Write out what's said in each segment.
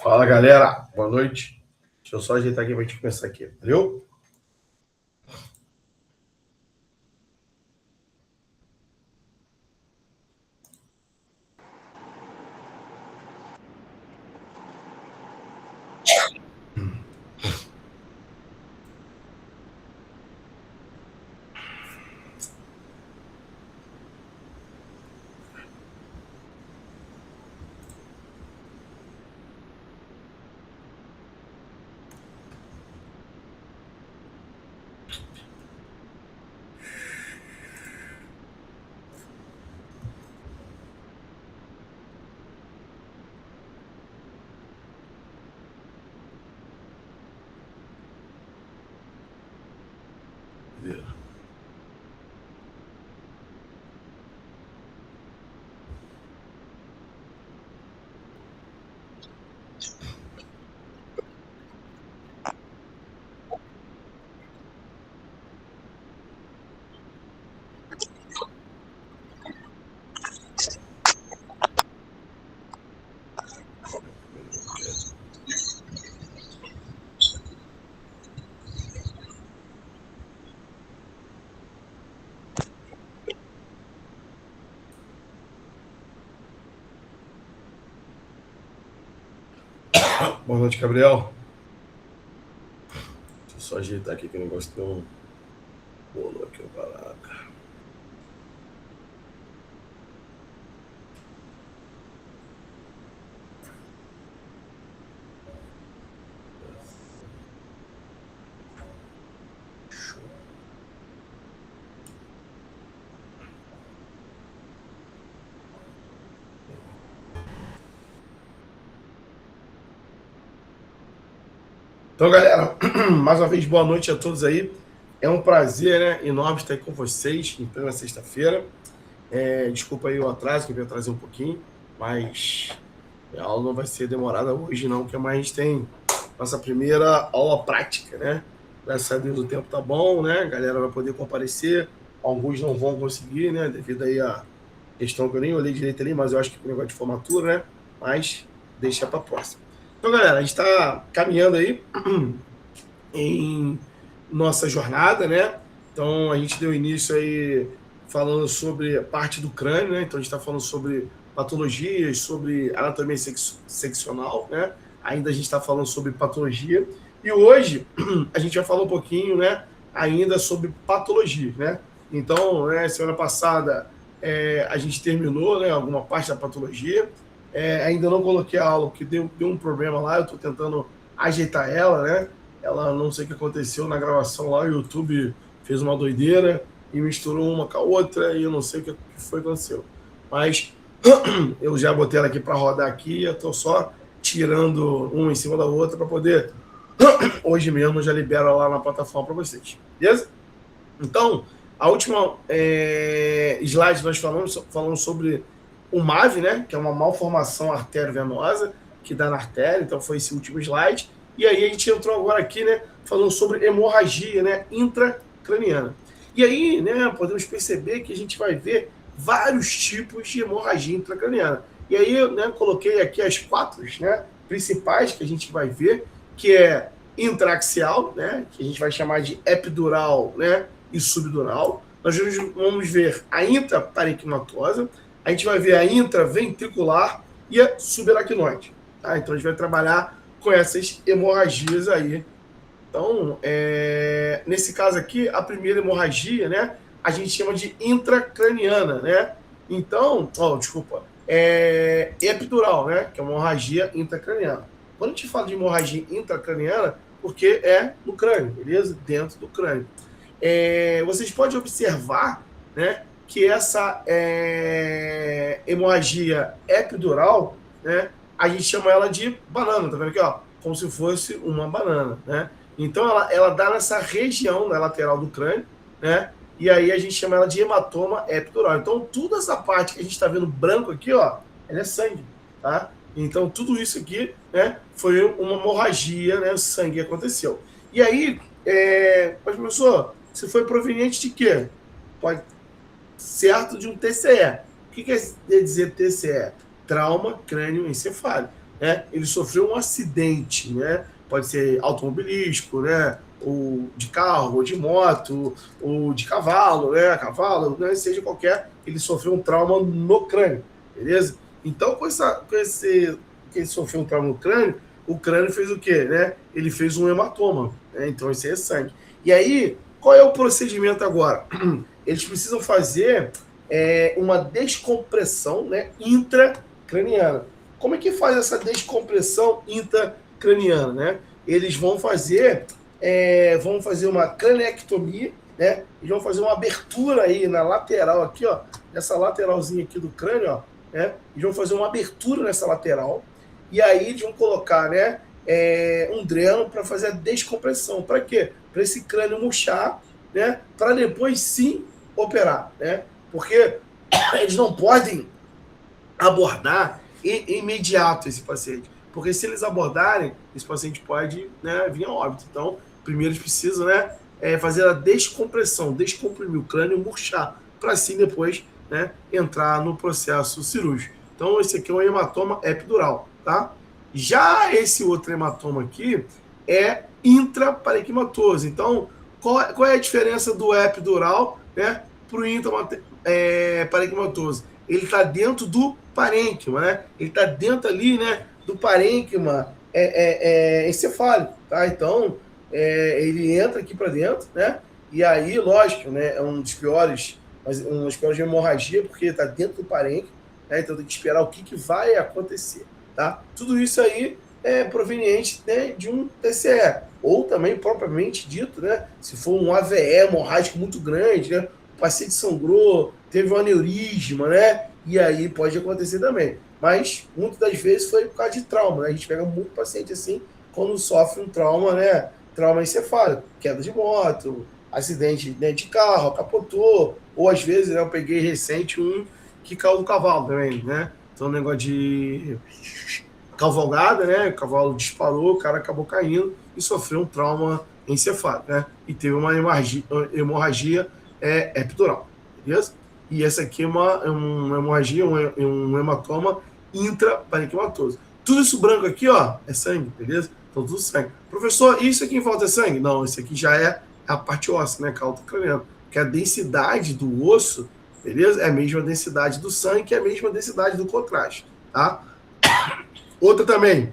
Fala, galera. Boa noite. Deixa eu só ajeitar aqui pra gente começar aqui. Valeu? Boa noite, Gabriel. Deixa eu só ajeitar aqui que o negócio deu um bolo aqui, uma parada. Então, galera, mais uma vez, boa noite a todos aí. É um prazer, né, enorme estar aí com vocês em plena sexta-feira. Desculpa aí o atraso, que eu me atrasei um pouquinho, mas a aula não vai ser demorada hoje, não, porque amanhã a gente tem nossa primeira aula prática, né? Graças a Deus o tempo tá bom, né? A galera vai poder comparecer. Alguns não vão conseguir, né? Devido aí a questão que eu nem olhei direito ali, mas eu acho que o negócio de formatura, né? Mas deixa para próxima. Então, galera, a gente está caminhando aí em nossa jornada, né? Então, a gente deu início aí falando sobre a parte do crânio, né? Então, a gente está falando sobre patologias, sobre anatomia seccional, né? Ainda a gente está falando sobre patologia. E hoje a gente vai falar um pouquinho, né? Ainda sobre patologia, né? Então, né, semana passada a gente terminou, né? Alguma parte da patologia. Ainda não coloquei a aula, porque deu um problema lá, eu estou tentando ajeitar ela, né? Ela, não sei o que aconteceu na gravação lá, o YouTube fez uma doideira e misturou uma com a outra e eu não sei o que foi que aconteceu. Mas eu já botei ela aqui para rodar aqui, eu estou só tirando uma em cima da outra para poder, hoje mesmo, já libero lá na plataforma para vocês, beleza? Então, a última slide nós falamos sobre o MAV, né, que é uma malformação arteriovenosa que dá na artéria, então foi esse último slide. E aí a gente entrou agora aqui, né, falando sobre hemorragia, né, intracraniana. E aí, né, podemos perceber que a gente vai ver vários tipos de hemorragia intracraniana. E aí, né, coloquei aqui as 4, né, principais que a gente vai ver, que é intraaxial, né, que a gente vai chamar de epidural, né, e subdural. Nós vamos ver a intraparenquimatosa, a gente vai ver a intraventricular e a subaracnoide. Tá? Então a gente vai trabalhar com essas hemorragias aí. Então, nesse caso aqui, a primeira hemorragia, né, a gente chama de intracraniana, né? Então, desculpa, epidural, né, que é uma hemorragia intracraniana. Quando a gente fala de hemorragia intracraniana, porque é no crânio, beleza? Dentro do crânio. Vocês podem observar, né, que essa hemorragia epidural, né, a gente chama ela de banana, tá vendo aqui, ó? Como se fosse uma banana, né? Então ela dá nessa região, na lateral do crânio, né? E aí a gente chama ela de hematoma epidural. Então toda essa parte que a gente está vendo branco aqui, ó, ela é sangue, tá? Então tudo isso aqui, né, foi uma hemorragia, né? O sangue aconteceu. E aí, mas professor, se foi proveniente de quê? Pode certo de um TCE. O que quer dizer TCE? Trauma crânioencefálico. né? Ele sofreu um acidente, né? Pode ser automobilístico, né? Ou de carro, ou de moto, ou de cavalo, né? Cavalo, né? Seja qualquer, ele sofreu um trauma no crânio, beleza? Então, com esse que ele sofreu um trauma no crânio, o crânio fez o quê, né? Ele fez um hematoma, né? Então, esse é sangue. E aí, qual é o procedimento agora? Eles precisam fazer uma descompressão, né, intracraniana. Como é que faz essa descompressão intracraniana, né? Eles vão fazer uma cranectomia, né? Eles vão fazer uma abertura aí na lateral aqui, ó, nessa lateralzinha aqui do crânio, ó, né? Eles vão fazer uma abertura nessa lateral e aí eles vão colocar, né, um dreno para fazer a descompressão. Para quê? Para esse crânio murchar, né? Para depois sim operar, né? Porque eles não podem abordar imediato esse paciente. Porque se eles abordarem, esse paciente pode, né, vir a óbito. Então, primeiro eles precisam, né, fazer a descompressão, descomprimir o crânio, murchar, para assim depois, né, entrar no processo cirúrgico. Então, esse aqui é um hematoma epidural, tá? Já esse outro hematoma aqui é intraparenquimatoso. Então, qual é a diferença do epidural, né, para o intraparenquimatoso? Ele está dentro do parênquima, né? Ele está dentro ali, né, do parênquima encefálico, tá? Então, ele entra aqui para dentro, né? E aí, lógico, né, é um dos piores de hemorragia, porque está dentro do parênquima, né? Então tem que esperar o que vai acontecer, tá? Tudo isso aí é proveniente, né, de um TCE, ou também propriamente dito, né, se for um AVE hemorrágico muito grande, né, o paciente sangrou, teve um aneurisma, né, e aí pode acontecer também. Mas muitas das vezes foi por causa de trauma, né? A gente pega muito paciente assim quando sofre um trauma, né, trauma encefálico, queda de moto, acidente, né, de carro, capotou, ou às vezes, né, eu peguei recente um que caiu do cavalo também, né? Então, um negócio de cavalgada, né? O cavalo disparou, o cara acabou caindo e sofreu um trauma encefálico, né? E teve uma hemorragia epidural, beleza? E essa aqui é uma hemorragia, um hematoma intraparenquimatoso. Tudo isso branco aqui, ó, é sangue, beleza? Então, tudo sangue. Professor, isso aqui em volta é sangue? Não, isso aqui já é a parte óssea, né? Cauda craniana. Que a densidade do osso, beleza? É a mesma densidade do sangue, que é a mesma densidade do contraste, tá? Outra também,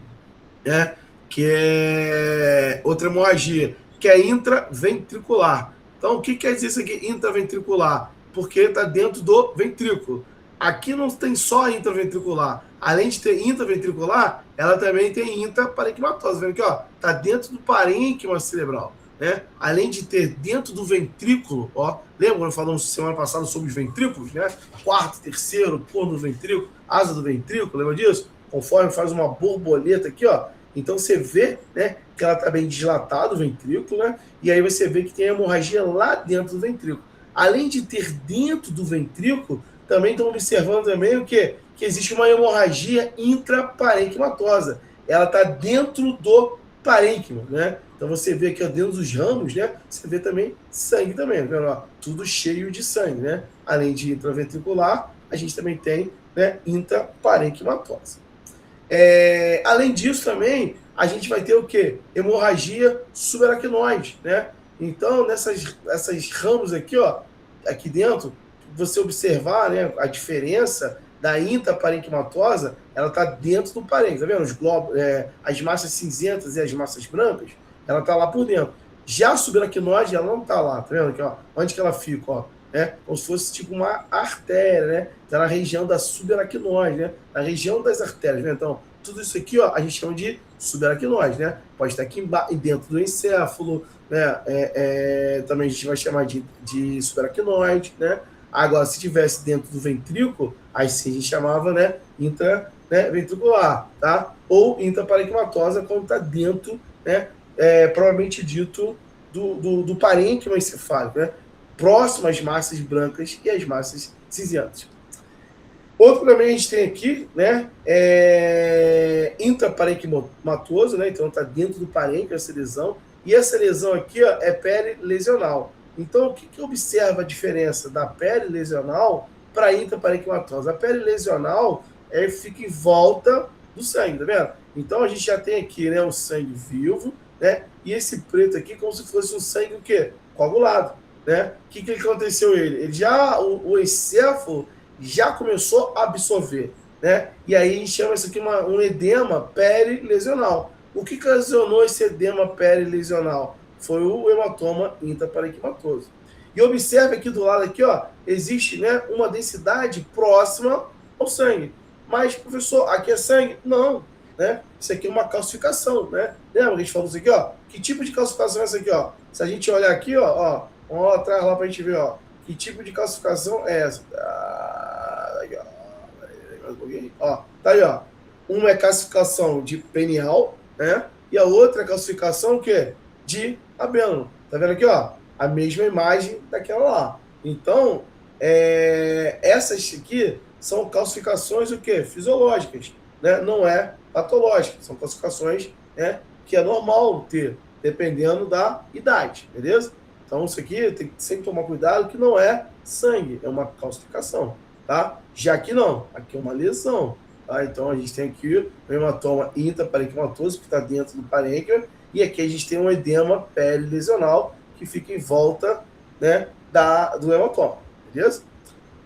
né? Que é outra hemorragia, que é intraventricular. Então, o que quer dizer isso aqui, intraventricular? Porque está dentro do ventrículo. Aqui não tem só intraventricular. Além de ter intraventricular, ela também tem intraparenquimatose. Vendo aqui, ó, está dentro do parênquima cerebral, né? Além de ter dentro do ventrículo, ó, lembra quando falamos semana passada sobre os ventrículos, né? Quarto, terceiro, corno do ventrículo, asa do ventrículo, lembra disso? Conforme faz uma borboleta aqui, ó. Então você vê, né, que ela está bem dilatada, o ventrículo, né? E aí você vê que tem hemorragia lá dentro do ventrículo. Além de ter dentro do ventrículo, também estão observando também o quê? Que existe uma hemorragia intraparenquimatosa. Ela está dentro do parênquima, né? Então você vê aqui ó, dentro dos ramos, né? Você vê também sangue também, tá vendo? Ó, tudo cheio de sangue, né? Além de intraventricular, a gente também tem, né, intraparenquimatose. Além disso também, a gente vai ter o quê? Hemorragia subaracnoide, né? Então, essas ramos aqui, ó, aqui dentro, você observar, né, a diferença da intraparenquimatosa, ela está dentro do parênquima, tá vendo? Os globos, as massas cinzentas e as massas brancas, ela está lá por dentro. Já a subaracnoide, ela não está lá, tá vendo aqui, ó? Onde que ela fica, ó? Como se fosse tipo uma artéria, né? Tá na região da subaracnoide, né? Na região das artérias, né? Então, tudo isso aqui, ó, a gente chama de subaracnoide, né? Pode estar aqui dentro do encéfalo, né? Também a gente vai chamar de subaracnoide, né? Agora, se tivesse dentro do ventrículo, aí sim a gente chamava, né, intraventricular, tá? Ou intraparenquimatosa, quando está dentro, né, provavelmente dito, do parênquima encefálico, né? Próximo às massas brancas e às massas cinzentas. Outro também a gente tem aqui, né, intraparenquimatoso, né, então está dentro do parênquima essa lesão, e essa lesão aqui ó, é perilesional. Então, o que observa a diferença da perilesional para a intraparenquimatosa? A perilesional fica em volta do sangue, tá vendo? Então a gente já tem aqui, né, o sangue vivo, né? E esse preto aqui como se fosse um sangue o quê? Coagulado, né? O que aconteceu ele? O encéfalo já começou a absorver, né? E aí a gente chama isso aqui um edema perilesional. O que ocasionou esse edema perilesional? Foi o hematoma intraparenquimatoso. E observe aqui do lado aqui, ó, existe, né, uma densidade próxima ao sangue. Mas, professor, aqui é sangue? Não, né? Isso aqui é uma calcificação, né? Lembra que a gente falou isso aqui, ó? Que tipo de calcificação é essa aqui, ó? Se a gente olhar aqui, ó, vamos lá atrás lá pra gente ver, ó. Que tipo de calcificação é essa? Ó, tá aí, ó. Uma é calcificação de penial, né? E a outra é calcificação o quê? De abênolo. Tá vendo aqui, ó? A mesma imagem daquela lá. Então, essas aqui são calcificações o quê? Fisiológicas, né? Não é patológicas. São calcificações, né, que é normal ter, dependendo da idade, beleza? Então, isso aqui tem que sempre tomar cuidado que não é sangue, é uma calcificação, tá? Já aqui não, aqui é uma lesão, tá? Então, a gente tem aqui o hematoma intraparenquimatoso, que está dentro do parênquima, e aqui a gente tem um edema perilesional, que fica em volta, né, do hematoma, beleza?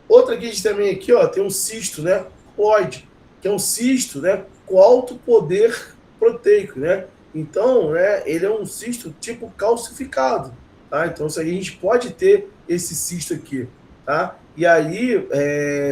Outra aqui a gente também aqui, ó, tem um cisto, né, coloide, que é um cisto, né, com alto poder proteico, né? Então, né, ele é um cisto tipo calcificado, tá? Então, isso aí a gente pode ter esse cisto aqui, tá? E aí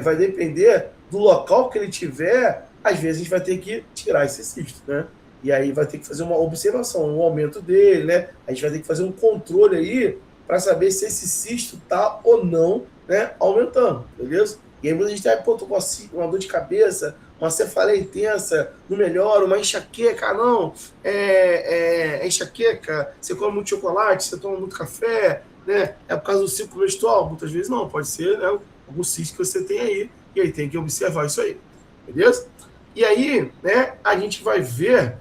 vai depender do local que ele tiver, às vezes a gente vai ter que tirar esse cisto, né? E aí vai ter que fazer uma observação, um aumento dele, né? A gente vai ter que fazer um controle aí para saber se esse cisto está ou não, né, aumentando, beleza? E aí muita gente tá, pô, tô com uma dor de cabeça, uma cefaleia intensa, não melhora, uma enxaqueca, não, enxaqueca, você come muito chocolate, você toma muito café, né? É por causa do ciclo menstrual? Muitas vezes não, pode ser, né, algum cisto que você tem aí, e aí tem que observar isso aí, beleza? E aí, né, a gente vai ver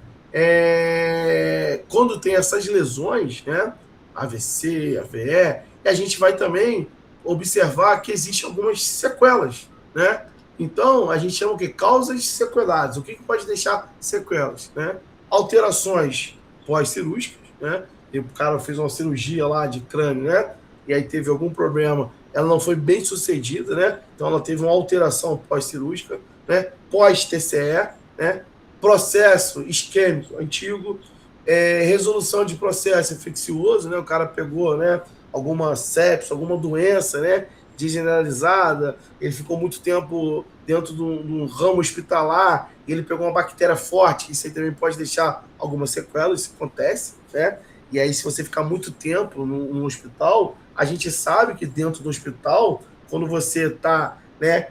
quando tem essas lesões, né, AVC, AVE, e a gente vai também observar que existem algumas sequelas, né? Então, a gente chama o quê? Causas sequeladas. O que pode deixar sequelas, né? Alterações pós-cirúrgicas, né? E o cara fez uma cirurgia lá de crânio, né? E aí teve algum problema, ela não foi bem sucedida, né? Então, ela teve uma alteração pós-cirúrgica, né? Pós-TCE, né? Processo isquêmico antigo, resolução de processo infeccioso, né? O cara pegou, né, alguma sepsis, alguma doença, né, degeneralizada, ele ficou muito tempo dentro de um ramo hospitalar, e ele pegou uma bactéria forte, isso aí também pode deixar algumas sequelas, isso acontece, né? E aí, se você ficar muito tempo no hospital, a gente sabe que dentro do hospital, quando você está, né,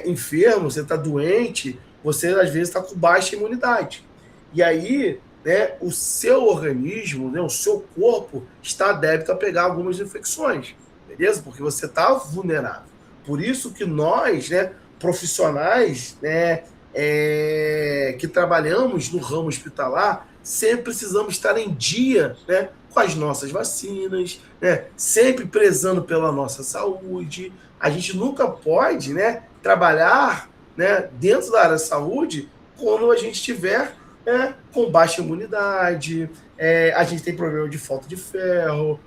enfermo, você está doente, você às vezes está com baixa imunidade. E aí, né, o seu organismo, né, o seu corpo está adepto a pegar algumas infecções, beleza? Porque você está vulnerável. Por isso que nós, né, profissionais, né, que trabalhamos no ramo hospitalar, sempre precisamos estar em dia, né, com as nossas vacinas, né, sempre prezando pela nossa saúde. A gente nunca pode, né, trabalhar, né, dentro da área da saúde quando a gente estiver com baixa imunidade, a gente tem problema de falta de ferro,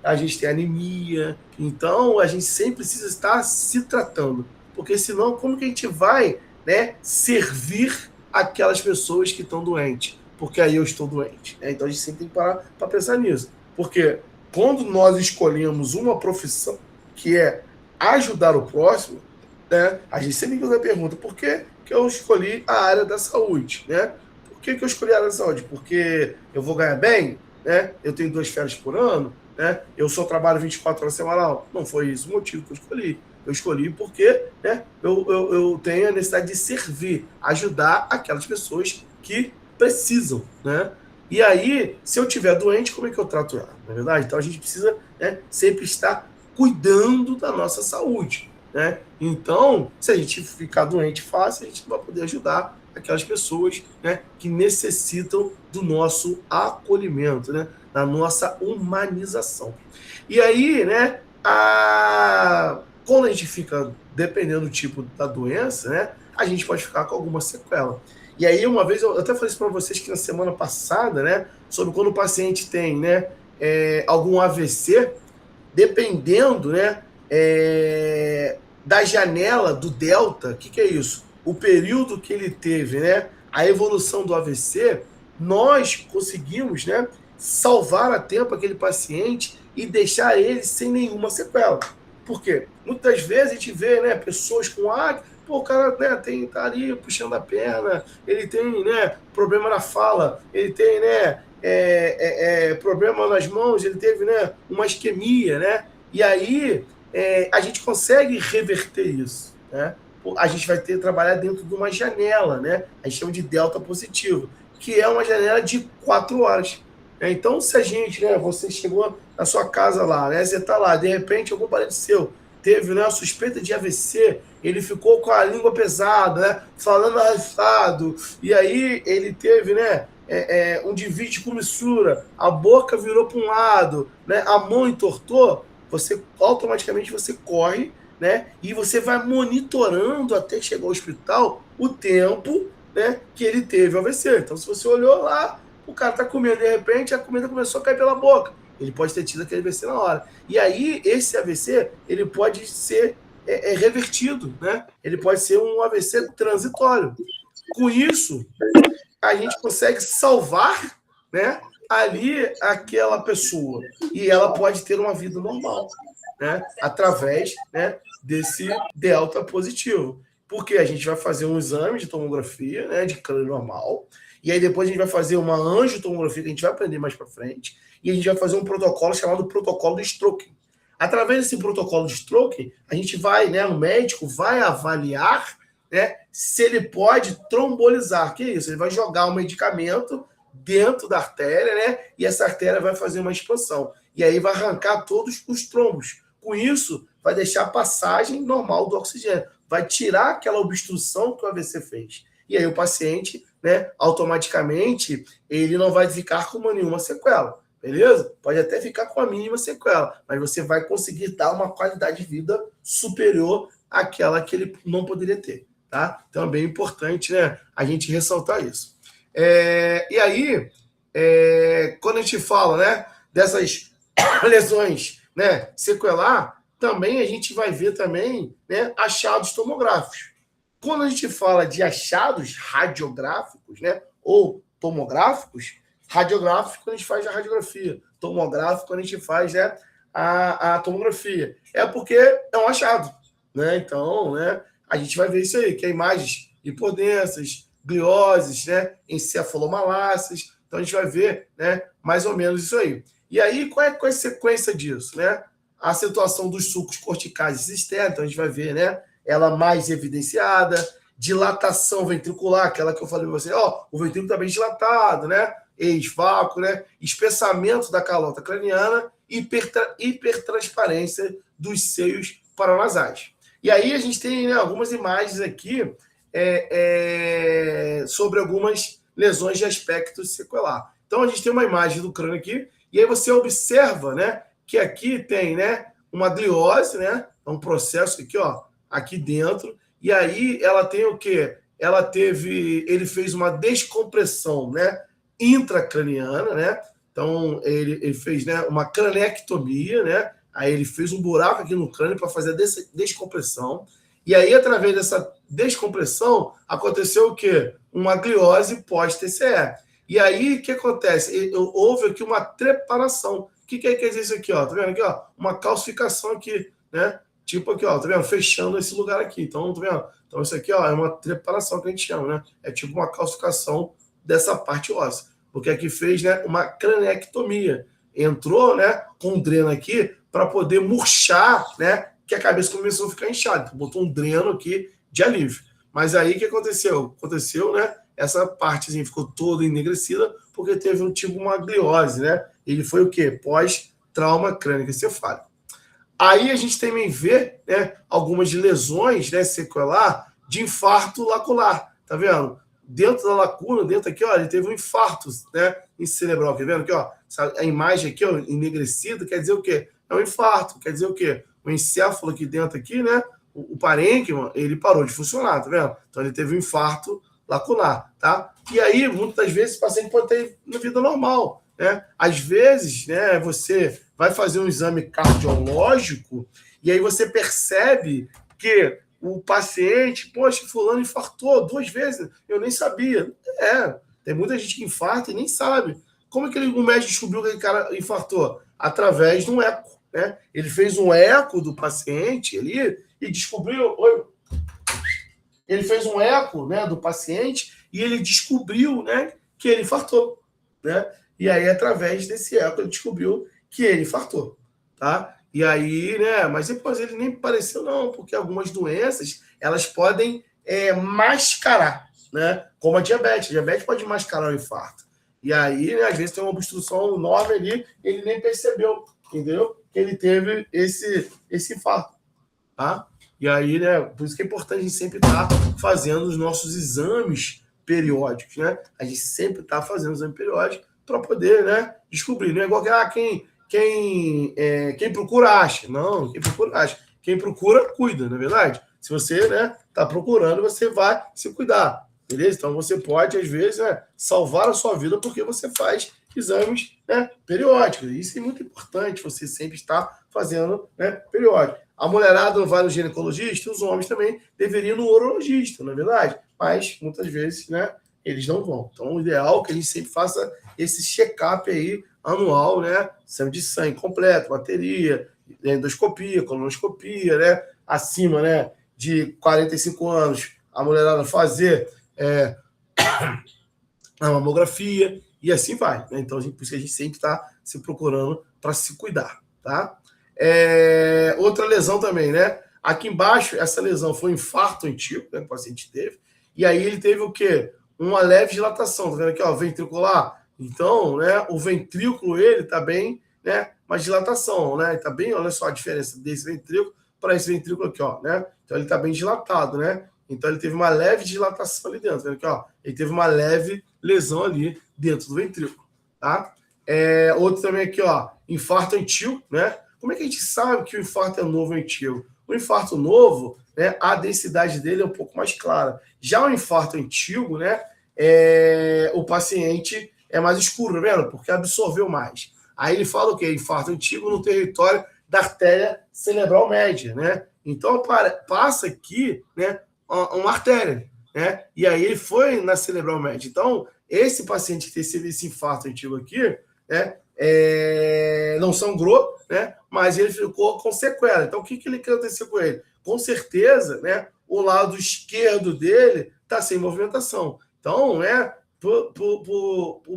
a gente tem anemia. Então, a gente sempre precisa estar se tratando, porque senão, como que a gente vai, né, servir aquelas pessoas que estão doentes? Porque aí eu estou doente. Então, a gente sempre tem que parar para pensar nisso. Porque quando nós escolhemos uma profissão que é ajudar o próximo, né, a gente sempre usa a pergunta, por que eu escolhi a área da saúde, né? Por que eu escolhi a área da saúde? Porque eu vou ganhar bem, né? Eu tenho 2 férias por ano, né? Eu só trabalho 24 horas semanal. Não foi esse o motivo que eu escolhi. Eu escolhi porque, né, eu tenho a necessidade de servir, ajudar aquelas pessoas que precisam, né? E aí, se eu estiver doente, como é que eu trato ela? Não é verdade? Então, a gente precisa, né, sempre estar cuidando da nossa saúde, né? Então, se a gente ficar doente fácil, a gente não vai poder ajudar aquelas pessoas, né, que necessitam do nosso acolhimento, né, da nossa humanização. E aí, né, quando a gente fica dependendo do tipo da doença, né, a gente pode ficar com alguma sequela. E aí, uma vez, eu até falei isso para vocês que na semana passada, né, sobre quando o paciente tem, né, algum AVC, dependendo, né, da janela do delta, o que é isso? O período que ele teve, né, a evolução do AVC, nós conseguimos, né, salvar a tempo aquele paciente e deixar ele sem nenhuma sequela. Por quê? Muitas vezes a gente vê, né, pessoas com pô, o cara, né, tá ali puxando a perna, ele tem, né, problema na fala, ele tem, né, problema nas mãos, ele teve, né, uma isquemia, né? E aí a gente consegue reverter isso, né? A gente vai ter que trabalhar dentro de uma janela, né? A gente chama de delta positivo, que é uma janela de 4 horas. Então, se a gente, né, você chegou na sua casa lá, né, você está lá, de repente algum parente seu teve, né, uma suspeita de AVC, ele ficou com a língua pesada, né, falando arrastado, e aí ele teve, né, um desvio de comissura, a boca virou para um lado, né, a mão entortou, você automaticamente você corre, né, e você vai monitorando até chegar ao hospital o tempo, né, que ele teve o AVC. Então, se você olhou lá, o cara está comendo, de repente a comida começou a cair pela boca. Ele pode ter tido aquele AVC na hora. E aí, esse AVC, ele pode ser revertido, né? Ele pode ser um AVC transitório. Com isso, a gente consegue salvar, né, ali aquela pessoa. E ela pode ter uma vida normal, né? Através, né, desse delta positivo. Porque a gente vai fazer um exame de tomografia, né, de crânio normal, e aí depois a gente vai fazer uma angiotomografia, que a gente vai aprender mais para frente, e a gente vai fazer um protocolo chamado protocolo do stroke. Através desse protocolo de stroke, a gente vai, né, o médico vai avaliar, né, se ele pode trombolizar. Que é isso? Ele vai jogar um medicamento dentro da artéria, né, e essa artéria vai fazer uma expansão. E aí vai arrancar todos os trombos. Com isso, vai deixar a passagem normal do oxigênio. Vai tirar aquela obstrução que o AVC fez. E aí o paciente, né, automaticamente, ele não vai ficar com nenhuma sequela. Beleza? Pode até ficar com a mínima sequela, mas você vai conseguir dar uma qualidade de vida superior àquela que ele não poderia ter. Tá? Então é bem importante, né, a gente ressaltar isso. E aí, quando a gente fala, né, dessas lesões, né, sequelar, também a gente vai ver também, né, achados tomográficos. Quando a gente fala de achados radiográficos, né, ou tomográficos, radiográfico quando a gente faz a radiografia, tomográfico quando a gente faz, né, a tomografia. É porque é um achado, né? Então, né, a gente vai ver isso aí, que é imagens hipodensas, glioses, né, encefalomalácias. Então a gente vai ver, né, mais ou menos isso aí. E aí, qual é a sequência disso, né? A situação dos sulcos corticais externos, então a gente vai ver, né, ela mais evidenciada, dilatação ventricular, aquela que eu falei para você, ó, o ventrículo está bem dilatado, né? Ex-vácuo, né? Espessamento da calota craniana, hipertransparência dos seios paranasais. E aí a gente tem, né, algumas imagens aqui sobre algumas lesões de aspecto sequelar. Então a gente tem uma imagem do crânio aqui, e aí você observa, né, que aqui tem, né, uma gliose, né, um processo aqui, ó, aqui dentro, e aí ela tem o quê? Ele fez uma descompressão, né, intracraniana, né? Então ele fez, né, uma cranectomia, né? Aí ele fez um buraco aqui no crânio para fazer a descompressão. E aí, através dessa descompressão, aconteceu o quê? Uma gliose pós-TCE. E aí, o que acontece? Houve aqui uma trepanação. O que quer dizer isso aqui? Ó? Tá vendo aqui? Ó? Uma calcificação aqui, né? Tipo aqui, ó, tá vendo? Fechando esse lugar aqui. Então, tá vendo? Então, isso aqui, ó, é uma trepanação que a gente chama, né? É tipo uma calcificação dessa parte óssea. Porque aqui fez, né, uma cranectomia. Entrou, né, com um dreno aqui para poder murchar, né, que a cabeça começou a ficar inchada. Então, botou um dreno aqui de alívio. Mas aí, o que aconteceu? Aconteceu, né, essa partezinha ficou toda enegrecida porque teve uma gliose, né? Ele foi o quê? Pós-trauma crânioencefálico. Aí a gente também vê, né, algumas lesões, né, sequelar de infarto lacular, tá vendo? Dentro da lacuna, dentro aqui, ó, ele teve um infarto, né, em cerebral, tá vendo aqui, ó? A imagem aqui, ó, enegrecida, quer dizer o quê? É um infarto, quer dizer o quê? O encéfalo aqui dentro aqui, né, o parênquima, ele parou de funcionar, tá vendo? Então ele teve um infarto lacunar, tá? E aí, muitas vezes, o paciente pode ter na vida normal, né? Às vezes, né, você vai fazer um exame cardiológico e aí você percebe que o paciente, poxa, fulano infartou 2 vezes, eu nem sabia. Tem muita gente que infarta e nem sabe. Como é que o médico descobriu que aquele cara infartou? Através de um eco, né? Ele fez um eco do paciente ali e descobriu... Ele fez um eco, né, do paciente e ele descobriu, né, que ele infartou, né? E aí, através desse eco, ele descobriu que ele infartou, tá? E aí, né, mas depois ele nem pareceu não, porque algumas doenças, elas podem mascarar, né? Como a diabetes. A diabetes pode mascarar o infarto. E aí, né, às vezes tem uma obstrução enorme ali, ele nem percebeu, entendeu? Que ele teve esse infarto, tá? E aí, né, por isso que é importante a gente sempre estar fazendo os nossos exames periódicos, né? A gente sempre está fazendo exame periódico para poder, né, descobrir. Não é igual que quem procura acha. Não, quem procura acha. Quem procura, cuida, não é verdade? Se você, né, está procurando, você vai se cuidar, beleza? Então você pode, às vezes, né, salvar a sua vida porque você faz exames, né, periódicos. Isso é muito importante, você sempre estar fazendo, né, periódico. A mulherada não vai no ginecologista, os homens também deveriam ir no urologista, não é verdade? Mas, muitas vezes, né, eles não vão. Então, o ideal é que a gente sempre faça esse check-up aí, anual, né? Exame de sangue completo, bateria, endoscopia, colonoscopia, né? Acima, né, de 45 anos, a mulherada fazer a mamografia e assim vai, né? Então, por isso que a gente sempre está se procurando para se cuidar, tá? Outra lesão também, né? Aqui embaixo, essa lesão foi um infarto antigo, né, que o paciente teve, e aí ele teve o quê? Uma leve dilatação, tá vendo aqui, ó, ventricular? Então, né, o ventrículo, ele tá bem, né, mais dilatação, né? Tá bem, olha só a diferença desse ventrículo para esse ventrículo aqui, ó, né? Então ele tá bem dilatado, né? Então ele teve uma leve dilatação ali dentro, tá vendo aqui, ó? Ele teve uma leve lesão ali dentro do ventrículo, tá? Outro também aqui, ó, infarto antigo, né? Como é que a gente sabe que o infarto é novo ou antigo? O infarto novo, né, a densidade dele é um pouco mais clara. Já o infarto antigo, né, o paciente é mais escuro, tá vendo? Porque absorveu mais. Aí ele fala o quê? Infarto antigo no território da artéria cerebral média, né? Então passa aqui, né, uma artéria, né? E aí ele foi na cerebral média. Então, esse paciente que teve esse infarto antigo aqui, né, não sangrou, né, mas ele ficou com sequela. Então, o que aconteceu com ele? Com certeza, né, o lado esquerdo dele está sem movimentação. Então, né, por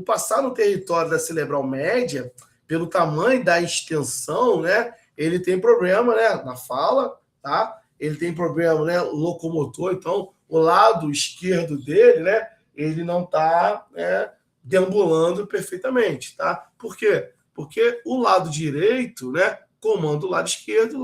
passar no território da cerebral média, pelo tamanho da extensão, né, ele tem problema, né, na fala, tá? Ele tem problema, né, locomotor. Então, o lado esquerdo dele, né, ele não está, né, deambulando perfeitamente, tá? Por quê? Porque o lado direito, né, comanda o lado esquerdo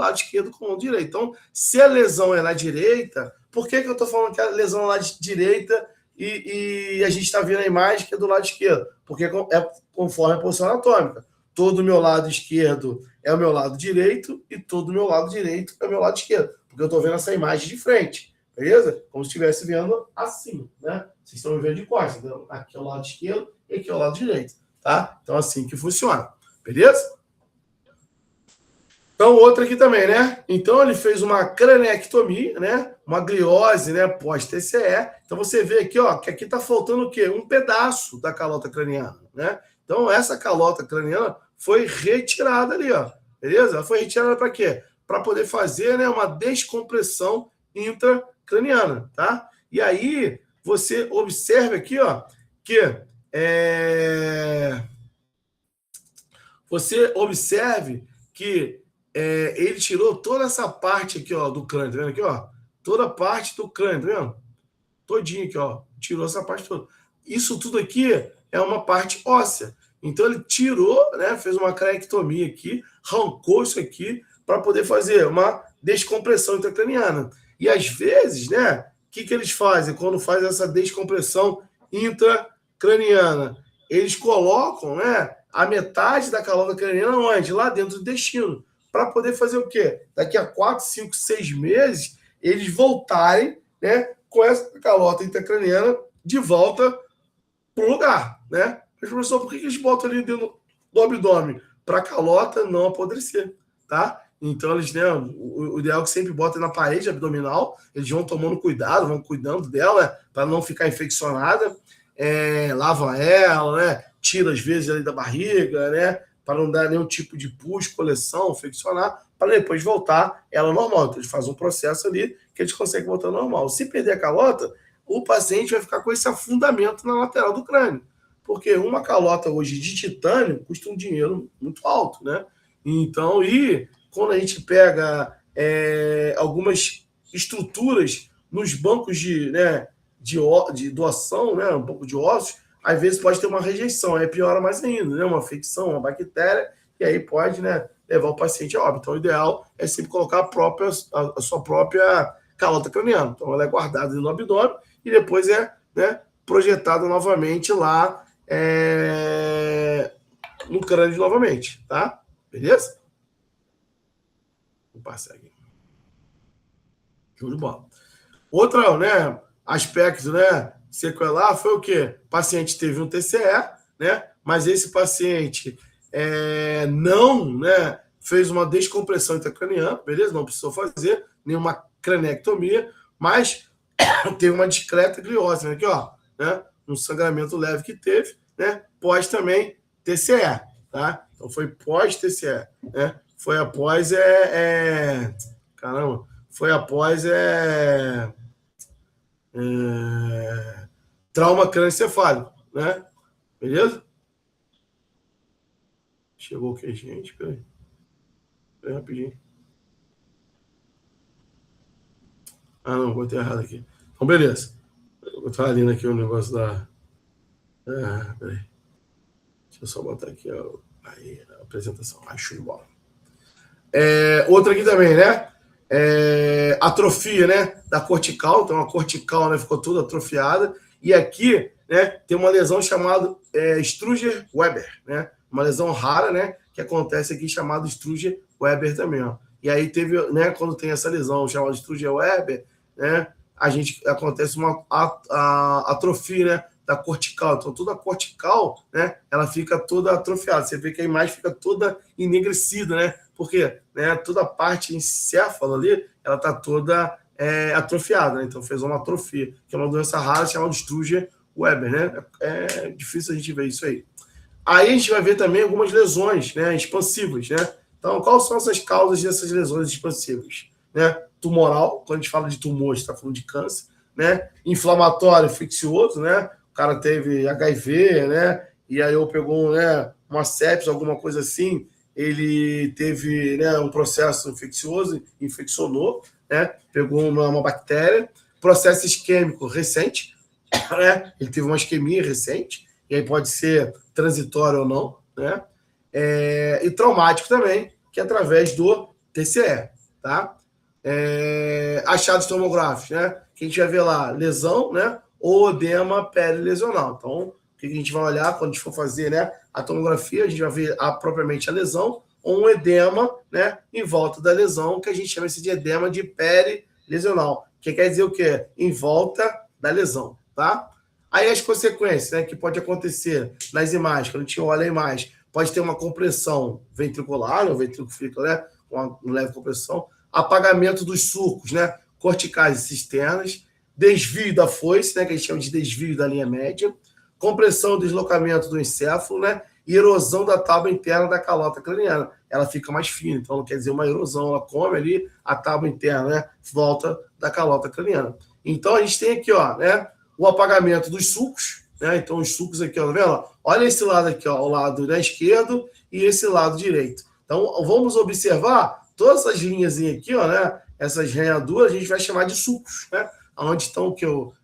comanda o direito. Então, se a lesão é na direita, por que eu estou falando que a lesão é lá de direita e a gente está vendo a imagem que é do lado esquerdo? Porque é conforme a posição anatômica. Todo o meu lado esquerdo é o meu lado direito e todo o meu lado direito é o meu lado esquerdo. Porque eu estou vendo essa imagem de frente, beleza? Como se estivesse vendo assim, né? Vocês estão me vendo de costas, entendeu? Aqui é o lado esquerdo e aqui é o lado direito, tá? Então, assim que funciona, beleza? Então, outra aqui também, né? Então, ele fez uma craniectomia, né? Uma gliose, né? Pós-TCE. Então, você vê aqui, ó, que aqui tá faltando o quê? Um pedaço da calota craniana, né? Então, essa calota craniana foi retirada ali, ó. Beleza? Ela foi retirada para quê? Para poder fazer, né, uma descompressão intracraniana, tá? E aí, você observa aqui, ó, que você observe que ele tirou toda essa parte aqui, ó, do crânio, tá vendo aqui, ó? Toda a parte do crânio, tá vendo? Todinho aqui, ó. Tirou essa parte toda. Isso tudo aqui é uma parte óssea. Então ele tirou, né? Fez uma craniectomia aqui, arrancou isso aqui para poder fazer uma descompressão intracraniana. E às vezes, né? O que eles fazem quando faz essa descompressão intracraniana? Eles colocam, né? A metade da calota craniana onde? Lá dentro do intestino. Para poder fazer o quê? Daqui a 4, 5, 6 meses, eles voltarem, né, com essa calota intracraniana de volta para o lugar, né? Mas, professor, por que eles botam ali dentro do abdômen? Para a calota não apodrecer, tá? Então, eles, né, o ideal é que sempre botem na parede abdominal, eles vão tomando cuidado, vão cuidando dela para não ficar infeccionada, lavam ela, né? Tira às vezes ali da barriga, né? Para não dar nenhum tipo de pus, coleção, infeccionar, para depois voltar ela normal. Então, eles fazem um processo ali que eles conseguem voltar normal. Se perder a calota, o paciente vai ficar com esse afundamento na lateral do crânio. Porque uma calota hoje de titânio custa um dinheiro muito alto, né? Então, e quando a gente pega algumas estruturas nos bancos de doação, né? Um pouco de ossos, às vezes pode ter uma rejeição, aí piora mais ainda, né? Uma infecção, uma bactéria, e aí pode, né, levar o paciente a óbito. Então, o ideal é sempre colocar a sua própria calota craniana. Então, ela é guardada no abdômen e depois né, projetada novamente lá no crânio novamente, tá? Beleza? Vou passar aqui. Show de bola. Outro, né, aspecto, né, sequelar foi o quê? O paciente teve um TCE, né, mas esse paciente não, né, fez uma descompressão intracraniana, beleza? Não precisou fazer nenhuma cranectomia, mas teve uma discreta gliose, né, aqui, ó, né, um sangramento leve que teve, né, pós também TCE, tá? Então foi pós-TCE, né? Foi após caramba, foi após trauma crânioencefálico, né? Beleza? Chegou o que, gente? Peraí. Peraí, rapidinho. Ah, não, botei errado aqui. Então, beleza. Eu tava lendo aqui o negócio da... peraí. Deixa eu só botar aqui aí, a apresentação. Show de bola. Outra aqui também, né? Atrofia, né? Da cortical. Então, a cortical, né, ficou toda atrofiada. E aqui, né, tem uma lesão chamada Struger-Weber, né? Uma lesão rara, né? Que acontece aqui chamada Struger-Weber também, ó. E aí teve, né? Quando tem essa lesão chamada Struger-Weber, né? Acontece uma atrofia, né? Da cortical. Então, toda a cortical, né? Ela fica toda atrofiada. Você vê que a imagem fica toda enegrecida, né? Porque, né, toda a parte encéfalo ali, ela está toda atrofiada, né? Então fez uma atrofia, que é uma doença rara chamada Struger-Weber, né? É difícil a gente ver isso aí. Aí a gente vai ver também algumas lesões, né, expansivas, né? Então, quais são essas causas dessas lesões expansivas? Né? Tumoral, quando a gente fala de tumor, a gente está falando de câncer, né? Inflamatório, infeccioso, né? O cara teve HIV, né? E aí eu pegou, né, uma sepsis, alguma coisa assim, ele teve, né, um processo infeccioso, infeccionou, né? Pegou uma bactéria, processo isquêmico recente, né? Ele teve uma isquemia recente, e aí pode ser transitório ou não, né? E traumático também, que é através do TCE, tá? Achados tomográficos, né? Que a gente vai ver lá, lesão, né? Ou edema perilesional. Então, o que a gente vai olhar quando a gente for fazer, né, a tomografia, a gente vai ver propriamente a lesão ou um edema, né, em volta da lesão, que a gente chama de edema de perilesional, que quer dizer o quê? Em volta da lesão, tá? Aí as consequências, né, que pode acontecer nas imagens, quando a gente olha a imagem, pode ter uma compressão ventricular, o ventrículo fica, né, com uma leve compressão, apagamento dos sulcos, né, corticais e cisternas, desvio da foice, né, que a gente chama de desvio da linha média, compressão e deslocamento do encéfalo, né, e erosão da tábua interna da calota craniana. Ela fica mais fina, então não quer dizer uma erosão, ela come ali a tábua interna, né, volta da calota craniana. Então a gente tem aqui, ó, né, o apagamento dos sulcos, né, então os sulcos aqui, ó, tá vendo? Olha esse lado aqui, ó, o lado, né, esquerdo e esse lado direito. Então vamos observar todas essas linhas aqui, ó, né, essas ranhaduras, a gente vai chamar de sulcos, né, onde estão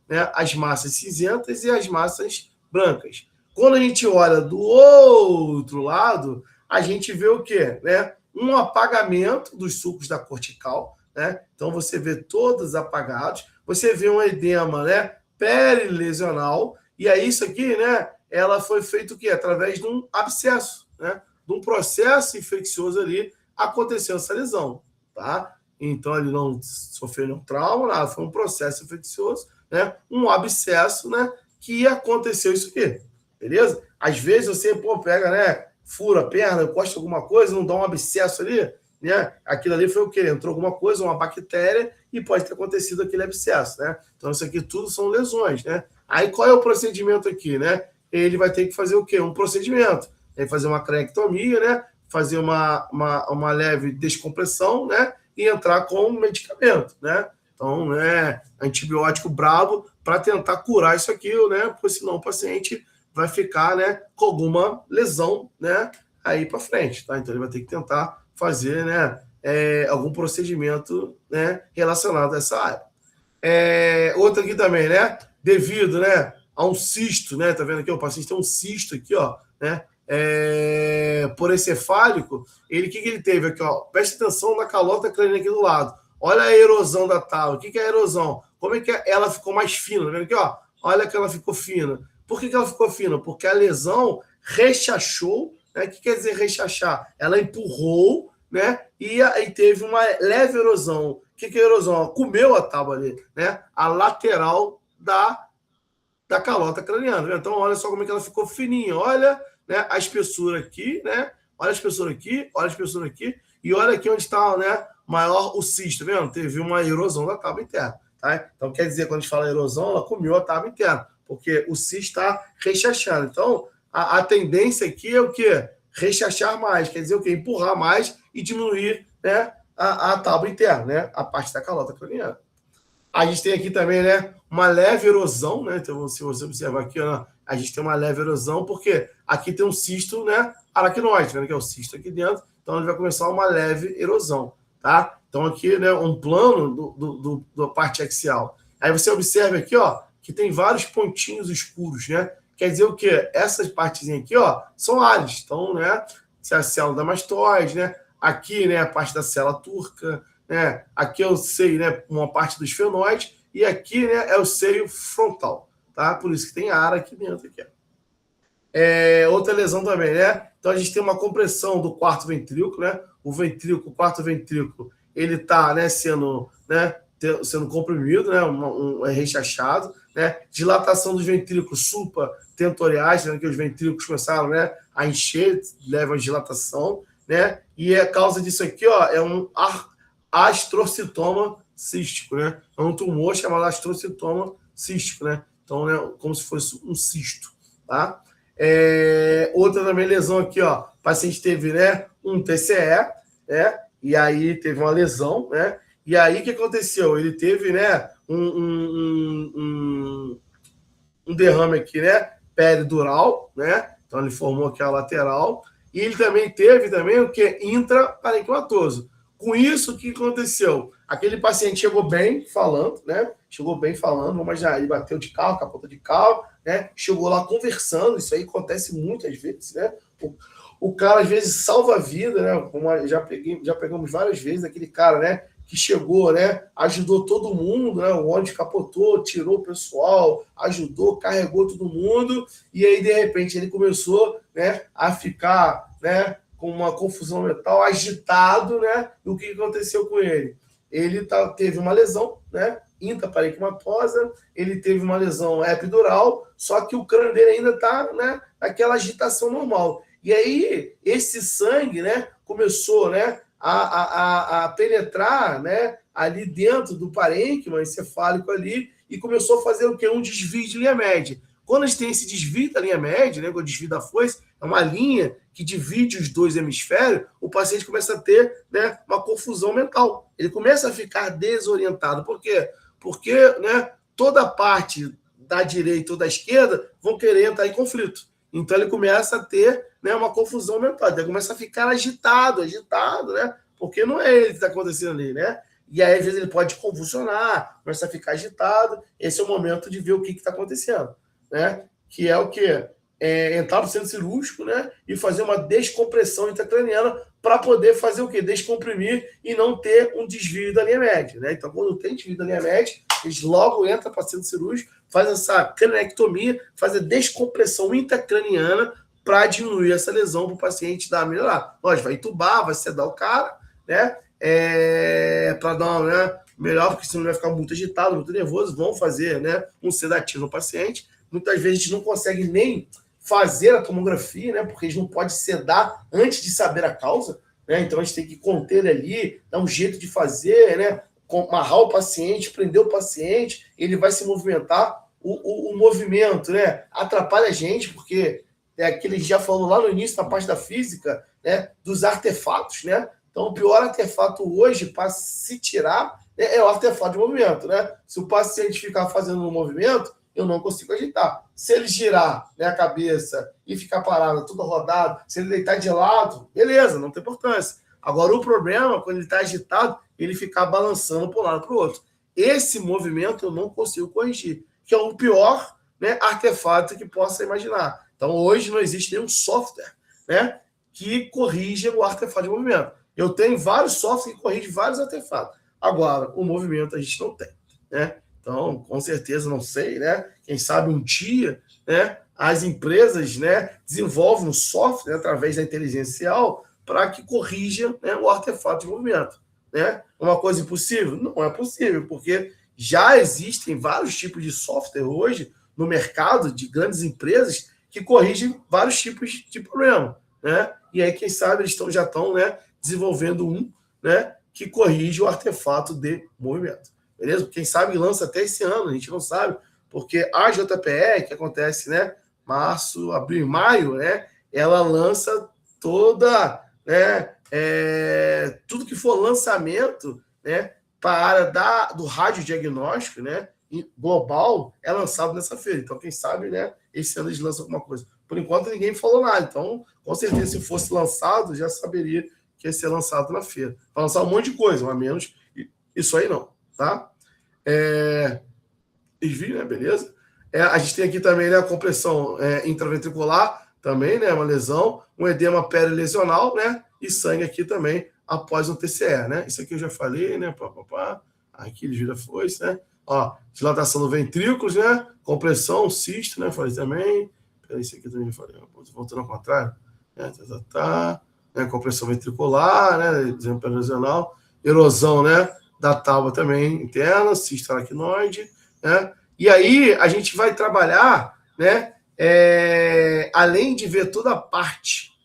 né, as massas cinzentas e as massas brancas. Quando a gente olha do outro lado, a gente vê o quê? Né? Um apagamento dos sulcos da cortical, né? Então você vê todos apagados, você vê um edema, né, perilesional, e aí isso aqui, né, ela foi feito o quê? Através de um abscesso, né? De um processo infeccioso ali, aconteceu essa lesão, tá? Então ele não sofreu nenhum trauma, nada, foi um processo infeccioso, né? Um abscesso, né, que aconteceu isso aqui, beleza? Às vezes você, pega, né, fura a perna, encosta alguma coisa, não dá um abscesso ali, né? Aquilo ali foi o quê? Entrou alguma coisa, uma bactéria, e pode ter acontecido aquele abscesso, né? Então isso aqui tudo são lesões, né? Aí qual é o procedimento aqui, né? Ele vai ter que fazer o quê? Um procedimento. Tem que fazer uma cranectomia, né? Fazer uma leve descompressão, né? E entrar com medicamento, né? Então, né, antibiótico brabo para tentar curar isso aqui, né? Porque senão o paciente vai ficar, né, com alguma lesão, né, aí para frente, tá? Então ele vai ter que tentar fazer, né, algum procedimento, né, relacionado a essa área. Outra aqui também, né, devido, né, a um cisto, né, tá vendo aqui, o paciente tem um cisto aqui, ó, né, porencefálico, o que ele teve aqui, ó, preste atenção na calota craniana aqui do lado, olha a erosão da tábua, o que é a erosão? Como é que ela ficou mais fina, tá vendo aqui, ó, olha que ela ficou fina. Por que ela ficou fina? Porque a lesão rechachou, né? O que quer dizer rechachar? Ela empurrou, né? E aí teve uma leve erosão. O que é erosão? Ela comeu a tábua ali, né? A lateral da calota craniana. Né? Então, olha só como é que ela ficou fininha. Olha, né, a espessura aqui, né? Olha a espessura aqui, olha a espessura aqui. E olha aqui onde está, né, maior o cisto, tá vendo? Teve uma erosão da tábua interna. Tá? Então, quer dizer, quando a gente fala erosão, ela comeu a tábua interna, porque o cisto está rechachando. Então, a tendência aqui é o quê? Rechachar mais, quer dizer o quê? Empurrar mais e diminuir, né, a tábua interna, né? A parte da calota craniana. A gente tem aqui também, né, uma leve erosão, né? Então, se você observar aqui, ó, a gente tem uma leve erosão, porque aqui tem um cisto, né, aracnoide, vendo que é o cisto aqui dentro, então ele vai começar uma leve erosão, tá? Então aqui, né, um plano da parte axial. Aí você observa aqui, ó, que tem vários pontinhos escuros, né? Quer dizer o quê? Essas partezinhas aqui, ó, são áreas. Então, né, se é a célula da mastoide, né? Aqui, né, a parte da célula turca, né? Aqui eu sei, né, uma parte dos esfenoides e aqui, né, é o seio frontal, tá? Por isso que tem área aqui dentro aqui. Outra lesão também, né? Então a gente tem uma compressão do quarto ventrículo, né? O quarto ventrículo, ele tá, né, sendo comprimido, né? Rechachado, né? Dilatação dos ventrículos supratentoriais, né? Que os ventrículos começaram, né, a encher, levam a dilatação, né? E a causa disso aqui, ó, é um astrocitoma cístico, né? É um tumor chamado astrocitoma cístico, né? Então, né, como se fosse um cisto, tá? Outra também lesão aqui, ó. O paciente teve, né, um TCE, né? E aí teve uma lesão, né? E aí o que aconteceu? Ele teve, né, um derrame aqui, né? Peridural, né? Então ele formou aqui a lateral. E ele também teve o que? Intraparenquimatoso. Com isso, o que aconteceu? Aquele paciente chegou bem falando, né? Mas já ele bateu de carro, capota de carro, né? Chegou lá conversando, isso aí acontece muitas vezes, né? O cara, às vezes, salva a vida, né? Como já pegamos várias vezes, aquele cara, né? Que chegou, né? Ajudou todo mundo, né? O ônibus capotou, tirou o pessoal, ajudou, carregou todo mundo, e aí, de repente, ele começou, né, a ficar, né, com uma confusão mental, agitado, né? E o que aconteceu com ele? Ele teve uma lesão, né? Intraparenquimatosa, ele teve uma lesão epidural, só que o crânio dele ainda está, né, naquela agitação normal. E aí, esse sangue, né, começou, né, a penetrar, né, ali dentro do parênquima encefálico ali e começou a fazer o quê? Um desvio de linha média. Quando a gente tem esse desvio da linha média, né, o desvio da foice, é uma linha que divide os dois hemisférios, o paciente começa a ter, né, uma confusão mental. Ele começa a ficar desorientado. Por quê? Porque, né, toda a parte da direita ou da esquerda vão querer entrar em conflito. Então ele começa a ter, né, uma confusão mental. Ele começa a ficar agitado, né? Porque não é ele que está acontecendo ali, né? E aí, às vezes, ele pode convulsionar, começa a ficar agitado. Esse é o momento de ver o que está acontecendo, né? Que é o quê? Entrar no centro cirúrgico, né? E fazer uma descompressão intracraniana para poder fazer o quê? Descomprimir e não ter um desvio da linha média, né? Então, quando tem desvio da linha média, eles logo entram para o centro cirúrgico, faz essa cranectomia, faz a descompressão intracraniana para diminuir essa lesão para o paciente dar a melhorar. Lógico, vai entubar, vai sedar o cara, né? Para dar uma, né, melhor, porque senão ele vai ficar muito agitado, muito nervoso. Vão fazer, né, um sedativo no paciente muitas vezes a gente não consegue nem fazer a tomografia, né? Porque a gente não pode sedar antes de saber a causa, né? Então a gente tem que conter ali, dar um jeito de fazer, né? Amarrar o paciente, prender o paciente, ele vai se movimentar. O movimento, né? Atrapalha a gente, porque é aquilo que já falou lá no início, na parte da física, né? Dos artefatos, né? Então, o pior artefato hoje para se tirar é o artefato de movimento, né? Se o paciente ficar fazendo um movimento, eu não consigo agitar. Se ele girar, né, a cabeça e ficar parado, tudo rodado, se ele deitar de lado, beleza, não tem importância. Agora, o problema, quando ele está agitado, ele ficar balançando para um lado para o outro. Esse movimento eu não consigo corrigir, que é o pior, né, artefato que possa imaginar. Então, hoje não existe nenhum software, né, que corrija o artefato de movimento. Eu tenho vários softwares que corrigem vários artefatos. Agora, o movimento a gente não tem, né? Então, com certeza, não sei, né? Quem sabe um dia, né, as empresas, né, desenvolvem um software, né, através da inteligência artificial para que corrija, né, o artefato de movimento, né? Uma coisa impossível? Não é possível, porque já existem vários tipos de software hoje no mercado de grandes empresas que corrigem vários tipos de problema, né? E aí, quem sabe, eles já estão, né, desenvolvendo um, né, que corrige o artefato de movimento. Beleza? Quem sabe lança até esse ano, a gente não sabe, porque a JPE, que acontece, né, março, abril e maio, né, ela lança toda, né, tudo que for lançamento, né, para a área do radiodiagnóstico, né, global, é lançado nessa feira. Então, quem sabe, né, esse ano eles lançam alguma coisa. Por enquanto, ninguém falou nada. Então, com certeza, se fosse lançado, já saberia que ia ser lançado na feira. Vai lançar um monte de coisa, mas menos isso aí não, tá? Desvio, né? Beleza? A gente tem aqui também, né, a compressão intraventricular, também, né, uma lesão, um edema perilesional, né, e sangue aqui também após um TCE, né? Isso aqui eu já falei, né? Aqui desvio da foice, né? Ó, dilatação do ventrículos, né? Compressão, cisto, né? Falei também. Peraí, isso aqui também já falei. Voltando ao contrário. Né? Compressão ventricular, né? Edema perilesional. Erosão, né? Da tábua também interna, cisto aracnoide, né? E aí a gente vai trabalhar, né? Além de ver toda a parte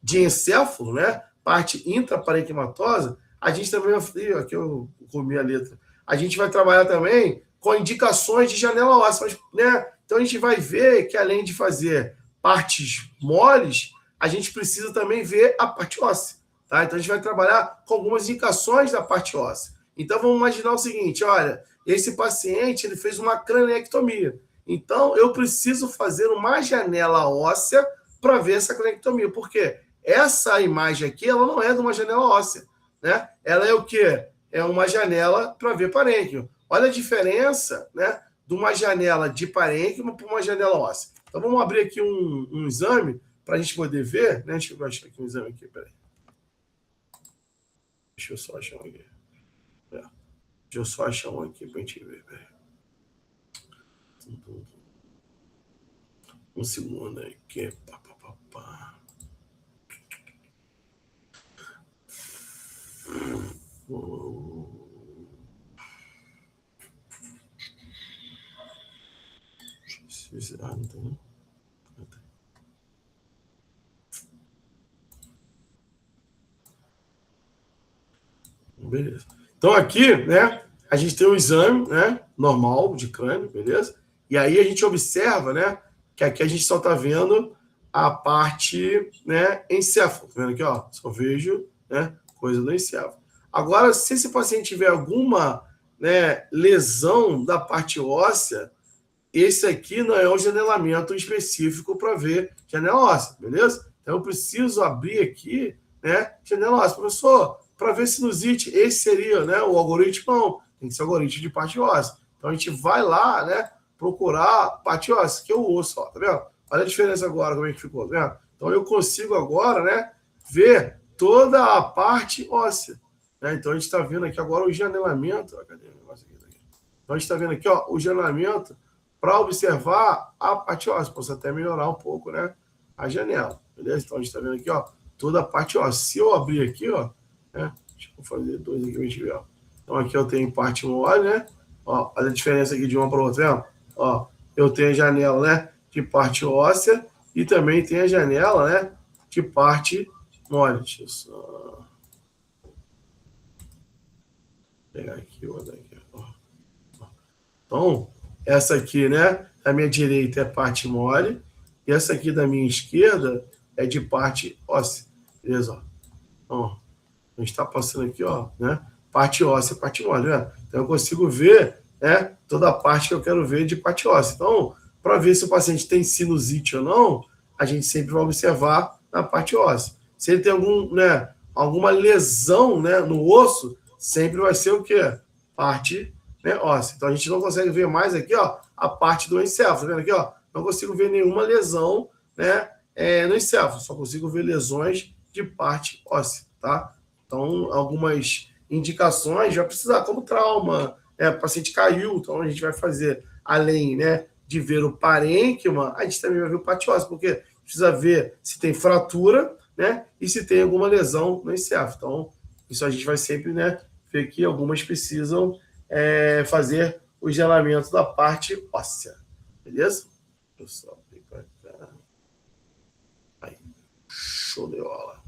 de encéfalo, né? Parte intraparenquimatosa, a gente também vai. Aqui eu comi a letra. A gente vai trabalhar também com indicações de janela óssea, né? Então a gente vai ver que além de fazer partes moles, a gente precisa também ver a parte óssea, tá? Então a gente vai trabalhar com algumas indicações da parte óssea. Então vamos imaginar o seguinte, olha, esse paciente ele fez uma craniectomia. Então eu preciso fazer uma janela óssea para ver essa craniectomia. Por quê? Essa imagem aqui, ela não é de uma janela óssea, né? Ela é o quê? É uma janela para ver parênquima. Olha a diferença, né, de uma janela de parênquima para uma janela óssea. Então vamos abrir aqui um exame para a gente poder ver, né? Deixa eu achar aqui um exame aqui, peraí. Deixa eu só achar um aqui. Deixa eu só achar um aqui para a gente ver, peraí. Um segundo aqui. Não tem. Beleza. Então aqui, né, a gente tem um exame, né, normal de crânio, beleza? E aí a gente observa, né, que aqui a gente só está vendo a parte, né, encéfalo. Tá vendo aqui, ó? Só vejo, né, coisa do encéfalo. Agora, se esse paciente tiver alguma, né, lesão da parte óssea, esse aqui não é um janelamento específico para ver janela óssea, beleza? Então eu preciso abrir aqui, né, janela óssea. Professor, para ver sinusite, esse seria, né, o algoritmo, não, tem que ser o algoritmo de parte óssea. Então a gente vai lá, né, procurar parte óssea, que é o osso, ó, tá vendo? Olha a diferença agora, como é que ficou, tá vendo? Então eu consigo agora, né, ver toda a parte óssea, né? Então a gente está vendo aqui agora o janelamento, cadê o negócio aqui? Então a gente está vendo aqui, ó, o janelamento para observar a parte óssea, posso até melhorar um pouco, né, a janela, beleza? Então a gente está vendo aqui, ó, toda a parte óssea. Se eu abrir aqui, ó, né, deixa eu fazer dois aqui para a gente ver, ó. Então aqui eu tenho parte mole, né, Ó, olha a diferença aqui de uma para outra, vendo? Ó, eu tenho a janela, né, de parte óssea e também tem a janela, né, de parte mole. Deixa eu só pegar aqui, vou dar aqui. Ó. Então, essa aqui, né, da minha direita é parte mole e essa aqui da minha esquerda é de parte óssea. Beleza? Ó. Então, a gente está passando aqui, ó, né, parte óssea, parte mole, né? Então, eu consigo ver, né, toda a parte que eu quero ver de parte óssea. Então, para ver se o paciente tem sinusite ou não, a gente sempre vai observar na parte óssea. Se ele tem alguma lesão, né, no osso, sempre vai ser o quê? Parte, né, óssea. Então, a gente não consegue ver mais aqui, ó, a parte do encéfalo. Tá vendo aqui, ó? Não consigo ver nenhuma lesão, né, no encéfalo. Só consigo ver lesões de parte óssea, tá? Então, algumas indicações vai precisar, como trauma, o paciente caiu, então a gente vai fazer, além, né, de ver o parênquima, a gente também vai ver o patiose, porque precisa ver se tem fratura, né, e se tem alguma lesão no encéfalo. Então, isso a gente vai sempre, né, ver que algumas precisam fazer o gelamento da parte óssea. Beleza? Eu só pra cá. Aí. Show de bola.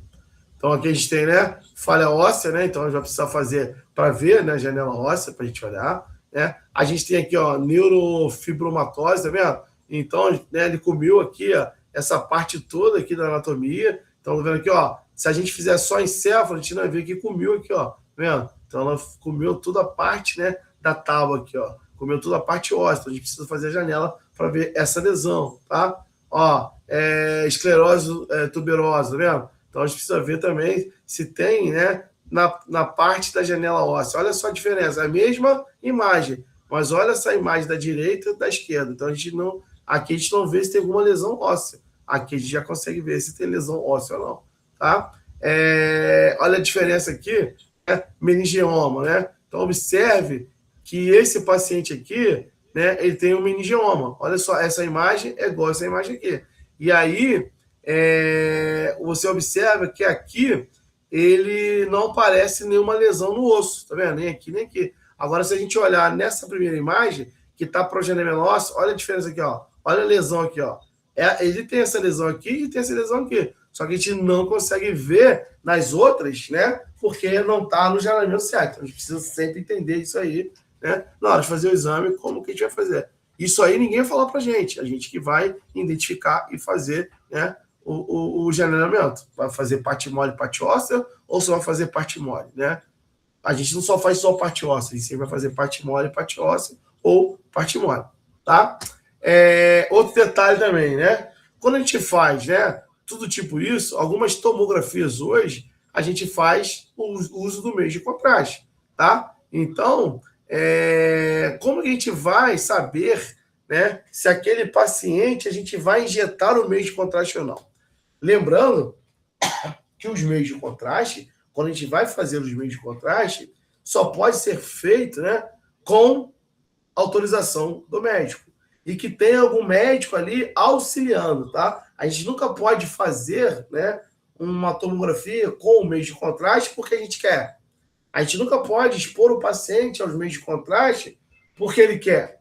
Então, aqui a gente tem, né, falha óssea, né? Então, a gente vai precisar fazer para ver, né, janela óssea, para a gente olhar, né? A gente tem aqui, ó, neurofibromatose, tá vendo? Então, né, ele comeu aqui, ó, essa parte toda aqui da anatomia. Então, tá vendo aqui, ó, se a gente fizer só encéfalo, a gente vai ver que comeu aqui, ó, tá vendo? Então, ela comeu toda a parte, né, da tábua aqui, ó. Comeu toda a parte óssea. Então, a gente precisa fazer a janela para ver essa lesão, tá? Ó, esclerose tuberosa, tá vendo? Então, a gente precisa ver também se tem, né, na parte da janela óssea. Olha só a diferença, a mesma imagem, mas olha essa imagem da direita e da esquerda. Então, aqui a gente não vê se tem alguma lesão óssea. Aqui a gente já consegue ver se tem lesão óssea ou não, tá? Olha a diferença aqui, meningioma, né? Então, observe que esse paciente aqui, né, ele tem um meningioma. Olha só, essa imagem é igual a essa imagem aqui. E aí, você observa que aqui ele não parece nenhuma lesão no osso, tá vendo? Nem aqui, nem aqui. Agora, se a gente olhar nessa primeira imagem, que está progenema ósseo, olha a diferença aqui, ó. Olha a lesão aqui, ó. Ele tem essa lesão aqui e tem essa lesão aqui. Só que a gente não consegue ver nas outras, né? Porque não está no geramento certo. Então, a gente precisa sempre entender isso aí, né? Na hora de fazer o exame, como que a gente vai fazer. Isso aí ninguém vai falar pra gente. A gente que vai identificar e fazer, né, o generamento. Vai fazer parte mole e parte óssea ou só vai fazer parte mole, né? A gente não só faz só parte óssea, a gente sempre vai fazer parte mole e parte óssea ou parte mole, tá? Outro detalhe também, né? Quando a gente faz, né, tudo tipo isso, algumas tomografias hoje, a gente faz o uso do meio de contraste, tá? Então, como que a gente vai saber, né, se aquele paciente a gente vai injetar o meio de contraste ou não? Lembrando que os meios de contraste, quando a gente vai fazer os meios de contraste, só pode ser feito, né, com autorização do médico. E que tenha algum médico ali auxiliando, tá? A gente nunca pode fazer, né, uma tomografia com o meio de contraste porque a gente quer. A gente nunca pode expor o paciente aos meios de contraste porque ele quer.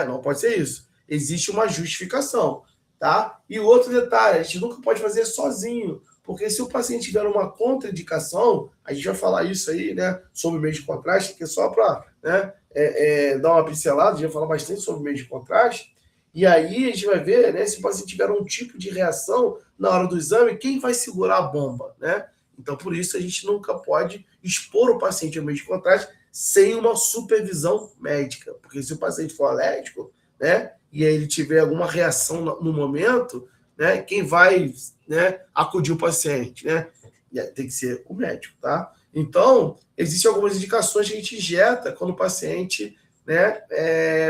Não pode ser isso. Existe uma justificação, tá? E outro detalhe, a gente nunca pode fazer sozinho, porque se o paciente tiver uma contraindicação, a gente vai falar isso aí, né, sobre o meio de contraste, que é só para, né, dar uma pincelada, a gente vai falar bastante sobre o meio de contraste, e aí a gente vai ver, né, se o paciente tiver um tipo de reação na hora do exame, quem vai segurar a bomba, né? Então, por isso, a gente nunca pode expor o paciente ao meio de contraste sem uma supervisão médica, porque se o paciente for alérgico, né, e aí ele tiver alguma reação no momento, né, quem vai, né, acudir o paciente, né? Tem que ser o médico, tá? Então, existem algumas indicações que a gente injeta quando o paciente, né,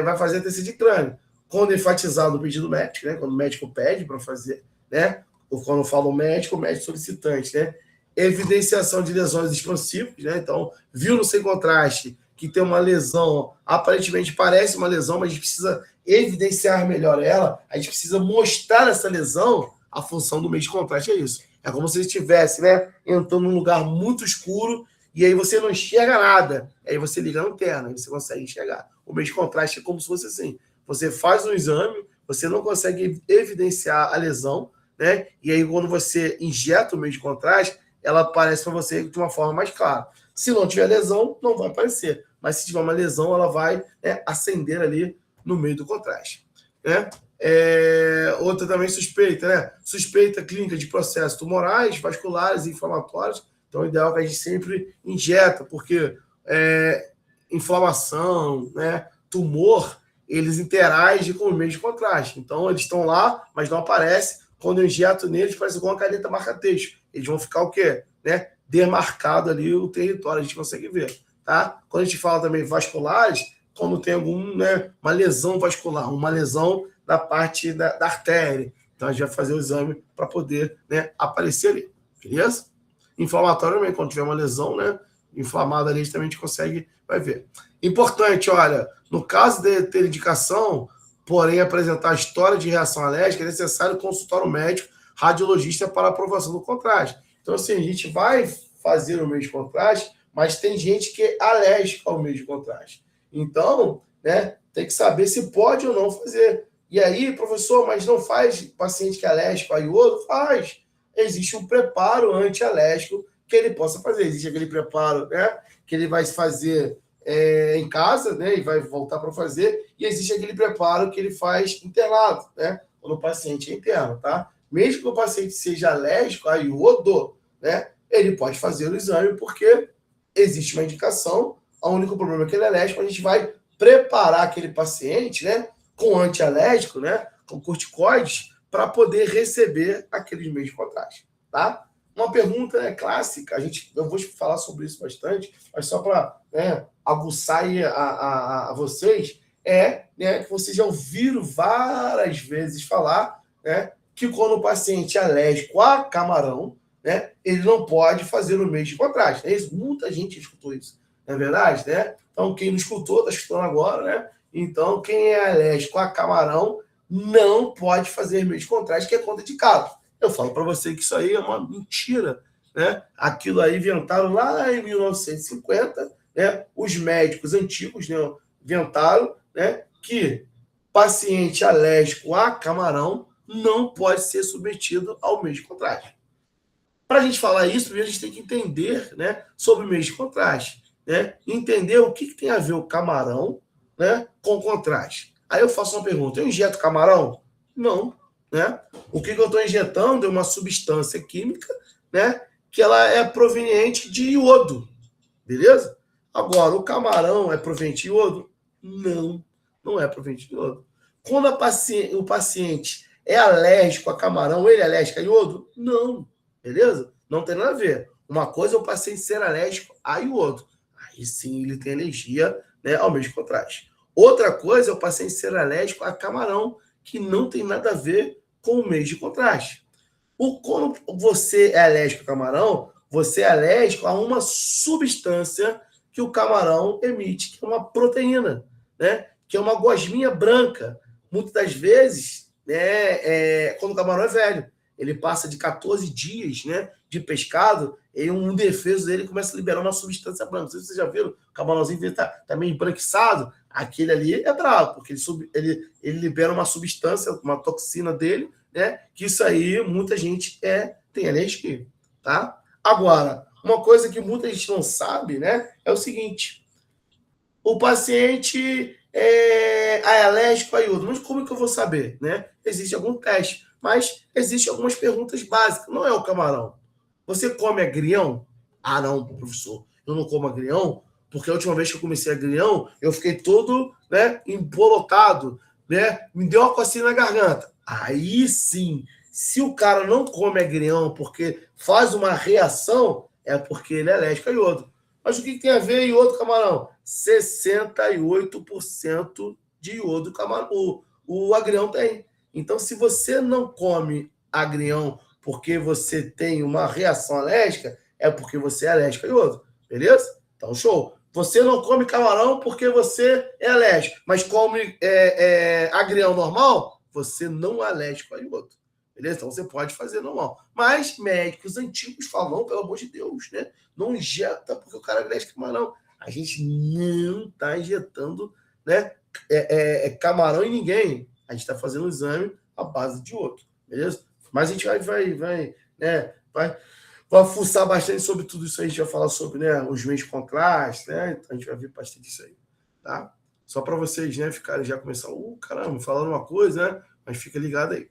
vai fazer a TC de crânio. Quando enfatizado o pedido médico, né? Quando o médico pede para fazer, né? Ou quando fala o médico solicitante, né? Evidenciação de lesões expansivas, né? Então, viu no sem contraste que tem uma lesão, aparentemente parece uma lesão, mas a gente precisa evidenciar melhor ela, a gente precisa mostrar essa lesão, a função do meio de contraste é isso. É como se ele estivesse, né, entrando num lugar muito escuro e aí você não enxerga nada. Aí você liga a lanterna, aí você consegue enxergar. O meio de contraste é como se fosse assim, você faz um exame, você não consegue evidenciar a lesão, né? E aí, quando você injeta o meio de contraste, ela aparece para você de uma forma mais clara. Se não tiver lesão, não vai aparecer. Mas se tiver uma lesão, ela vai, né, acender ali no meio do contraste, né? Outra também suspeita, né? Suspeita clínica de processos tumorais, vasculares e inflamatórios. Então, o ideal é que a gente sempre injeta, porque inflamação, né, tumor, eles interagem com o meio de contraste. Então, eles estão lá, mas não aparece. Quando eu injeto neles, parece igual uma caneta marca-texto. Eles vão ficar o quê? Né? Demarcado ali o território, a gente consegue ver. Tá? Quando a gente fala também vasculares, quando tem uma lesão vascular, uma lesão da parte da artéria. Então, a gente vai fazer o exame para poder, né, aparecer ali. Beleza? Inflamatório também, quando tiver uma lesão, né, inflamada ali, também a gente consegue, vai ver. Importante, olha, no caso de ter indicação, porém apresentar história de reação alérgica, é necessário consultar o médico radiologista para aprovação do contraste. Então, assim, a gente vai fazer o meio de contraste, mas tem gente que é alérgica ao meio de contraste. Então, né, tem que saber se pode ou não fazer. E aí, professor, mas não faz paciente que é alérgico a iodo? Faz. Existe um preparo anti-alérgico que ele possa fazer. Existe aquele preparo, né, que ele vai fazer em casa, né, e vai voltar para fazer, e existe aquele preparo que ele faz internado, né, quando o paciente é interno, tá? Mesmo que o paciente seja alérgico a iodo, né, ele pode fazer o exame porque existe uma indicação, o único problema é que ele é alérgico, a gente vai preparar aquele paciente, né, com antialérgico, né, com corticoides, para poder receber aqueles meios de contraste, tá? Uma pergunta, né, clássica, eu vou falar sobre isso bastante, mas só para, né, aguçar aí a vocês, né, que vocês já ouviram várias vezes falar, né, que quando o paciente é alérgico a camarão, né, ele não pode fazer o meio de contraste. É isso? Muita gente escutou isso, não é verdade? Né? Então, quem não escutou, está escutando agora, né? Então, quem é alérgico a camarão não pode fazer meio de contraste, que é contraindicado. Eu falo para você que isso aí é uma mentira, né? Aquilo aí inventaram lá em 1950, né? Os médicos antigos, né, inventaram, né, que paciente alérgico a camarão não pode ser submetido ao meio de contraste. Para a gente falar isso, primeiro a gente tem que entender, né, sobre o meio de contraste, né? Entender o que tem a ver o camarão, né, com o contraste. Aí eu faço uma pergunta: eu injeto camarão? Não, né? O que eu estou injetando é uma substância química, né, que ela é proveniente de iodo, beleza? Agora, o camarão é proveniente de iodo? Não, não é proveniente de iodo. Quando o paciente é alérgico a camarão, ele é alérgico a iodo? Não, beleza? Não tem nada a ver. Uma coisa é o paciente ser alérgico a iodo. Aí sim ele tem alergia, né, ao meio de contraste. Outra coisa é o paciente ser alérgico a camarão, que não tem nada a ver com o meio de contraste. Quando você é alérgico a camarão, você é alérgico a uma substância que o camarão emite, que é uma proteína, né? Que é uma gosminha branca. Muitas das vezes, né, quando o camarão é velho, ele passa de 14 dias, né, de pescado, e um defeso dele começa a liberar uma substância branca. Não sei se vocês já viram, o camarãozinho tá meio embranquiçado, aquele ali é bravo, porque ele libera uma substância, uma toxina dele, né, que isso aí muita gente tem alergia, tá? Agora, uma coisa que muita gente não sabe, né, é o seguinte: o paciente é alérgico a iodo, mas como é que eu vou saber, né? Existe algum teste, mas existem algumas perguntas básicas. Não é o camarão. Você come agrião? Ah, não, professor, eu não como agrião, porque a última vez que eu comecei agrião, eu fiquei todo, né, embolotado, né? Me deu uma coceira na garganta. Aí sim, se o cara não come agrião porque faz uma reação, é porque ele é alérgico a iodo. Mas o que tem a ver iodo, camarão? 68% de iodo o agrião tem. Então, se você não come agrião porque você tem uma reação alérgica, é porque você é alérgico a iodo, beleza? Então, show. Você não come camarão porque você é alérgico, mas come agrião normal, você não é alérgico a iodo. Beleza? Então, você pode fazer normal. Mas médicos antigos falam, pelo amor de Deus, né? Não injeta porque o cara é alérgico a camarão. A gente não está injetando né, camarão em ninguém. A gente está fazendo um exame à base de outro, beleza? Mas a gente vai fuçar bastante sobre tudo isso aí. A gente vai falar sobre, né, os meios de contraste, né? Então a gente vai ver bastante isso aí, tá? Só para vocês, né, ficarem já começar, caramba, falando uma coisa, né? Mas fica ligado aí.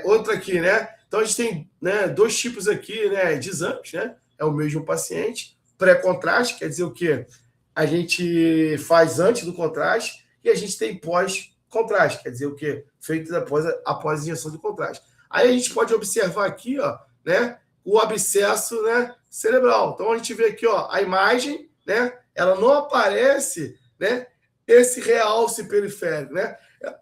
Outra aqui, né? Então a gente tem, né, dois tipos aqui, né, de exames, né? É o mesmo paciente, pré-contraste, quer dizer o quê? A gente faz antes do contraste e a gente tem pós-contraste, quer dizer o quê? Feito após a injeção de contraste. Aí a gente pode observar aqui, ó, né, o abscesso, né, cerebral. Então a gente vê aqui, ó, a imagem, né, ela não aparece, né, esse realce periférico, né?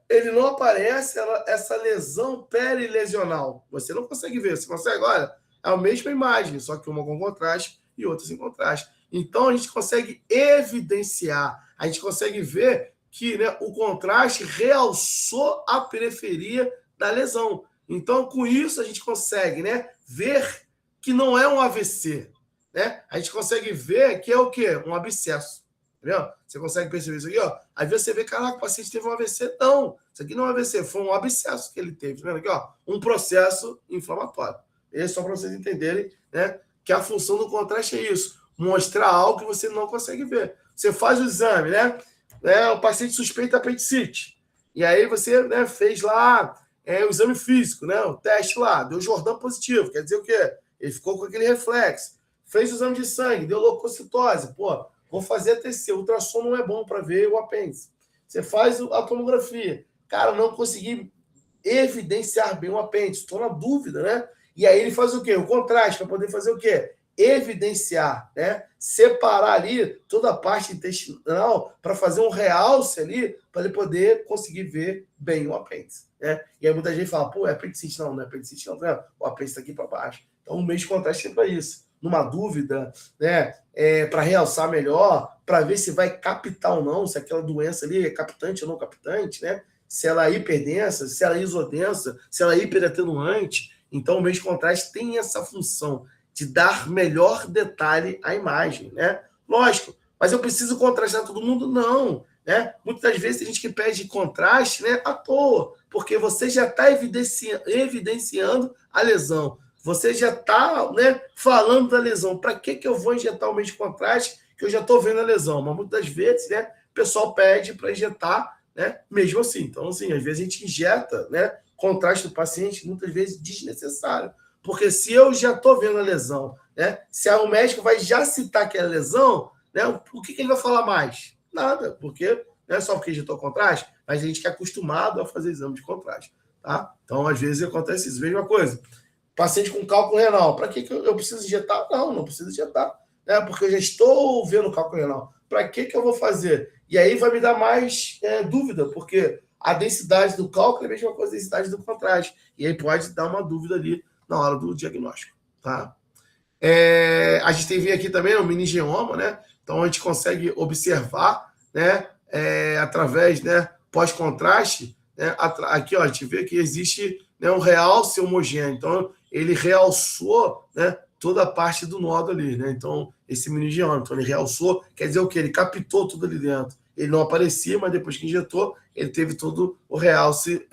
Ele não aparece essa lesão perilesional. Você não consegue ver. Você consegue, olha, é a mesma imagem, só que uma com contraste e outra sem contraste. Então, a gente consegue evidenciar, a gente consegue ver que, né, o contraste realçou a periferia da lesão. Então, com isso, a gente consegue, né, ver que não é um AVC. Né? A gente consegue ver que é o quê? Um abscesso. Entendeu? Você consegue perceber isso aqui, ó? Às vezes você vê, caraca, o paciente teve um AVC. Não, isso aqui não é um AVC, foi um abscesso que ele teve. Tá vendo aqui, ó? Um processo inflamatório. É só para vocês entenderem, né, que a função do contraste é isso, mostrar algo que você não consegue ver. Você faz o exame, né? O paciente suspeita apendicite. E aí você, né, fez lá o exame físico, né? O teste lá, deu Jordan positivo. Quer dizer o quê? Ele ficou com aquele reflexo. Fez o exame de sangue, deu leucocitose. Pô, vou fazer TC. O ultrassom não é bom para ver o apêndice. Você faz a tomografia. Cara, não consegui evidenciar bem o apêndice. Estou na dúvida, né? E aí ele faz o quê? O contraste, para poder fazer o quê? Evidenciar, né? Separar ali toda a parte intestinal para fazer um realce ali, para ele poder conseguir ver bem o apêndice. Né? E aí muita gente fala, pô, é apendicite? Não, não é apendicite não. Né? O apêndice está aqui para baixo. Então, o meio de contraste é para isso. Numa dúvida, né, para realçar melhor, para ver se vai captar ou não, se aquela doença ali é captante ou não captante, né? Se ela é hiperdensa, se ela é isodensa, se ela é hiperatenuante. Então, o meio de contraste tem essa função de dar melhor detalhe à imagem, né? Lógico, mas eu preciso contrastar todo mundo? Não, né? Muitas vezes tem gente que pede contraste, né, à toa, porque você já está evidenciando a lesão. Você já está, né, falando da lesão. Para que eu vou injetar o meio de contraste que eu já estou vendo a lesão? Mas muitas vezes, né, o pessoal pede para injetar, né, mesmo assim. Então, assim, às vezes a gente injeta, né, contraste do paciente, muitas vezes desnecessário. Porque se eu já estou vendo a lesão, né, se o médico vai já citar aquela lesão, né, o que ele vai falar mais? Nada, porque não é só porque injetou contraste, mas a gente que é acostumado a fazer exame de contraste. Tá? Então, às vezes acontece isso. Mesma coisa. Paciente com cálculo renal. Para que eu preciso injetar? Não preciso injetar. Né? Porque eu já estou vendo cálculo renal. Para que eu vou fazer? E aí vai me dar mais dúvida, porque a densidade do cálculo é a mesma coisa da densidade do contraste. E aí pode dar uma dúvida ali na hora do diagnóstico. Tá? A gente tem aqui também o meningioma, né? Então a gente consegue observar, né, através, né, pós-contraste, né, aqui ó, a gente vê que existe, né, um realce homogêneo. Então ele realçou, né, toda a parte do nodo ali, né? Então esse meningioma, então ele realçou, quer dizer o quê? Ele captou tudo ali dentro. Ele não aparecia, mas depois que injetou, ele teve todo o realce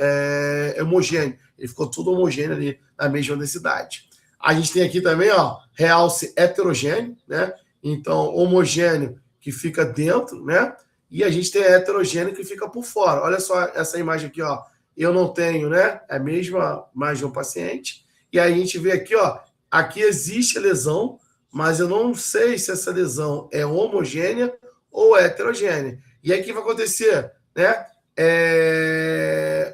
homogêneo. Ele ficou tudo homogêneo ali na mesma densidade. A gente tem aqui também, ó, realce heterogêneo, né? Então, homogêneo que fica dentro, né? E a gente tem heterogêneo que fica por fora. Olha só essa imagem aqui, ó. Eu não tenho, né? É a mesma imagem do paciente. E aí a gente vê aqui, ó. Aqui existe a lesão, mas eu não sei se essa lesão é homogênea ou heterogênea. E aí o que vai acontecer, né?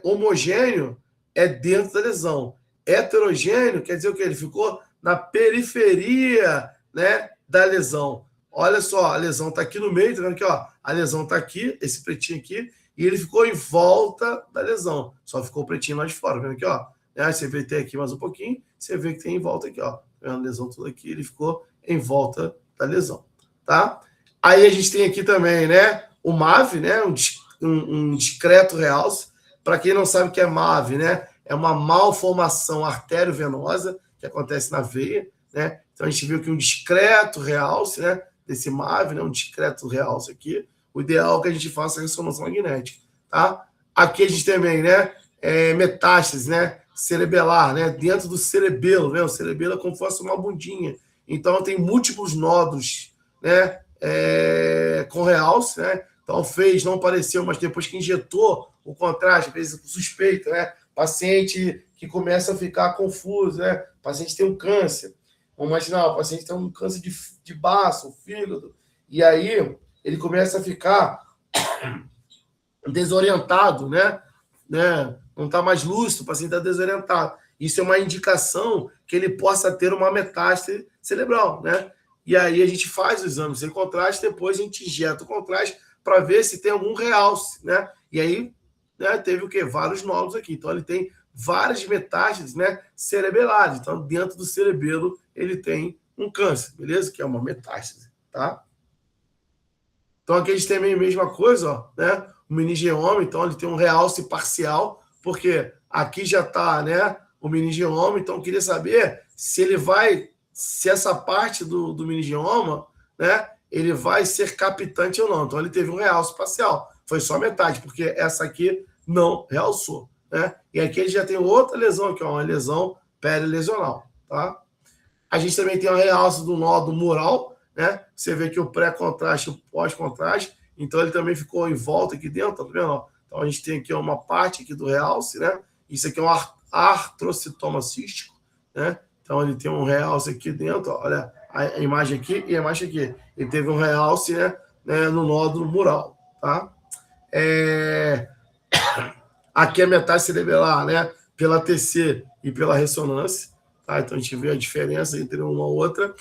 Homogêneo é dentro da lesão. Heterogêneo quer dizer o quê? Ele ficou na periferia, né, da lesão. Olha só, a lesão está aqui no meio, tá vendo aqui, ó? A lesão está aqui, esse pretinho aqui, e ele ficou em volta da lesão. Só ficou o pretinho lá de fora, tá vendo aqui, ó? Você vê que tem aqui mais um pouquinho, você vê que tem em volta aqui, ó. A lesão toda aqui, ele ficou em volta da lesão, tá? Aí a gente tem aqui também, né, o MAV, né, um discreto realce. Para quem não sabe o que é MAV, né, é uma malformação arteriovenosa que acontece na veia, né? Então a gente viu aqui um discreto realce, né, desse MAV, né, um discreto realce aqui. o ideal é que a gente faça a ressonância magnética, tá? Aqui a gente também, né? Metástase, né? Cerebelar, né? Dentro do cerebelo, né? O cerebelo é como se fosse uma bundinha. Então, tem múltiplos nódulos, né? Com realce, né? Então, não apareceu, mas depois que injetou o contraste, fez suspeita, né? Paciente que começa a ficar confuso, né? O paciente tem um câncer. Vamos imaginar, o paciente tem um câncer de baço, fígado, e aí ele começa a ficar desorientado, né? Não está mais lúcido, o paciente está desorientado. Isso é uma indicação que ele possa ter uma metástase cerebral, né? E aí a gente faz o exame sem contraste, depois a gente injeta o contraste para ver se tem algum realce, né? E aí, né, teve o quê? Vários nódulos aqui. Então ele tem várias metástases, né, cerebelares. Então dentro do cerebelo ele tem um câncer, beleza? Que é uma metástase, tá? Então aqui a gente tem a mesma coisa, ó, né? O meningioma, então ele tem um realce parcial, porque aqui já está, né, o meningioma, então eu queria saber se essa parte do meningioma, né, ele vai ser captante ou não. Então ele teve um realce parcial, foi só metade, porque essa aqui não realçou, né? E aqui ele já tem outra lesão aqui, ó, uma lesão perilesional, tá? A gente também tem o realce do nódulo mural, né? Você vê que o pré-contraste e o pós-contraste, então ele também ficou em volta aqui dentro, tá vendo? Então a gente tem aqui uma parte aqui do realce, né? Isso aqui é um artrocitoma cístico, né? Então ele tem um realce aqui dentro, ó, olha a imagem aqui e a imagem aqui. Ele teve um realce, né, no nódulo mural, tá? Aqui é metade cerebelar, né? Pela TC e pela ressonância, tá? Então a gente vê a diferença entre uma e outra.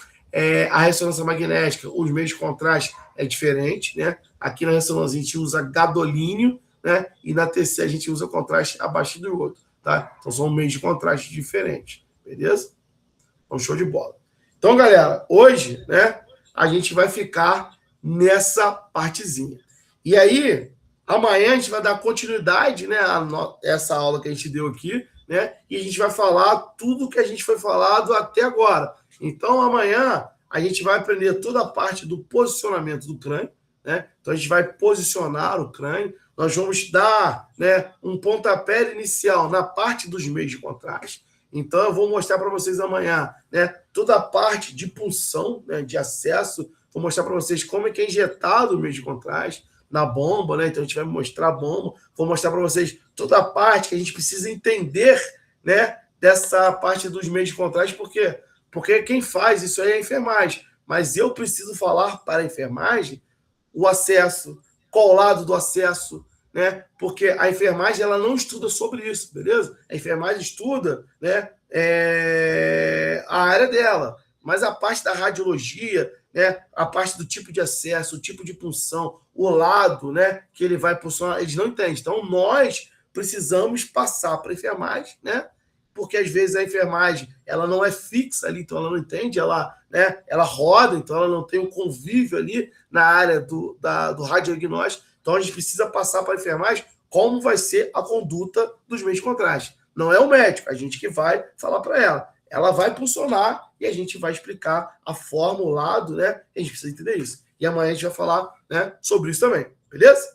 A ressonância magnética, os meios de contraste é diferente, né? Aqui na ressonância a gente usa gadolínio, né? E na TC a gente usa contraste abaixo do outro, tá? Então são meios de contraste diferentes, beleza? Então show de bola. Então, galera, hoje, né, a gente vai ficar nessa partezinha. E aí, amanhã a gente vai dar continuidade, né, a essa aula que a gente deu aqui, né? E a gente vai falar tudo que a gente foi falado até agora. Então, amanhã a gente vai aprender toda a parte do posicionamento do crânio, né? Então, a gente vai posicionar o crânio. Nós vamos dar, né, um pontapé inicial na parte dos meios de contraste. Então, eu vou mostrar para vocês amanhã, né, toda a parte de punção, né, de acesso. Vou mostrar para vocês como é que é injetado o meio de contraste na bomba, né? Então, a gente vai mostrar a bomba. Vou mostrar para vocês toda a parte que a gente precisa entender, né, dessa parte dos meios de contraste. Por quê? Porque quem faz isso aí é a enfermagem. Mas eu preciso falar para a enfermagem o acesso, qual o lado do acesso, né? Porque a enfermagem ela não estuda sobre isso, beleza? A enfermagem estuda, né, a área dela, mas a parte da radiologia, né, a parte do tipo de acesso, o tipo de punção, o lado, né, que ele vai puncionar, eles não entendem. Então, nós precisamos passar para a enfermagem, né? Porque às vezes a enfermagem ela não é fixa ali, então ela não entende, ela roda, então ela não tem um convívio ali na área do radiodiagnóstico. Então a gente precisa passar para a enfermagem como vai ser a conduta dos meios de contraste. Não é o médico, a gente que vai falar para ela. Ela vai funcionar e a gente vai explicar a forma, o lado, né? A gente precisa entender isso. E amanhã a gente vai falar, né, sobre isso também, beleza?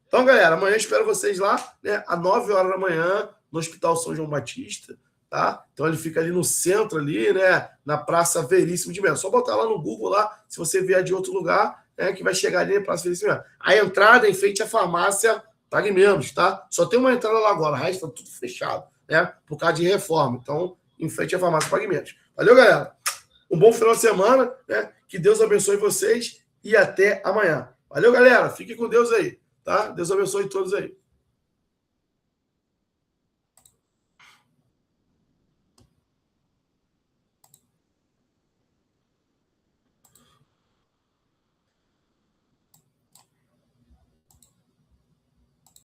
Então, galera, amanhã eu espero vocês lá, né, às 9 horas da manhã, no Hospital São João Batista, tá? Então ele fica ali no centro, ali, né, na Praça Veríssimo de Melo. Só botar lá no Google, lá, se você vier de outro lugar, né, que vai chegar ali na Praça Veríssimo de Melo. A entrada em frente à farmácia Pague Menos, tá? Só tem uma entrada lá agora, o resto tá tudo fechado, né, por causa de reforma. Então, em frente à farmácia Pague Menos. Valeu, galera? Um bom final de semana, né? Que Deus abençoe vocês e até amanhã. Valeu, galera? Fiquem com Deus aí, tá? Deus abençoe todos aí.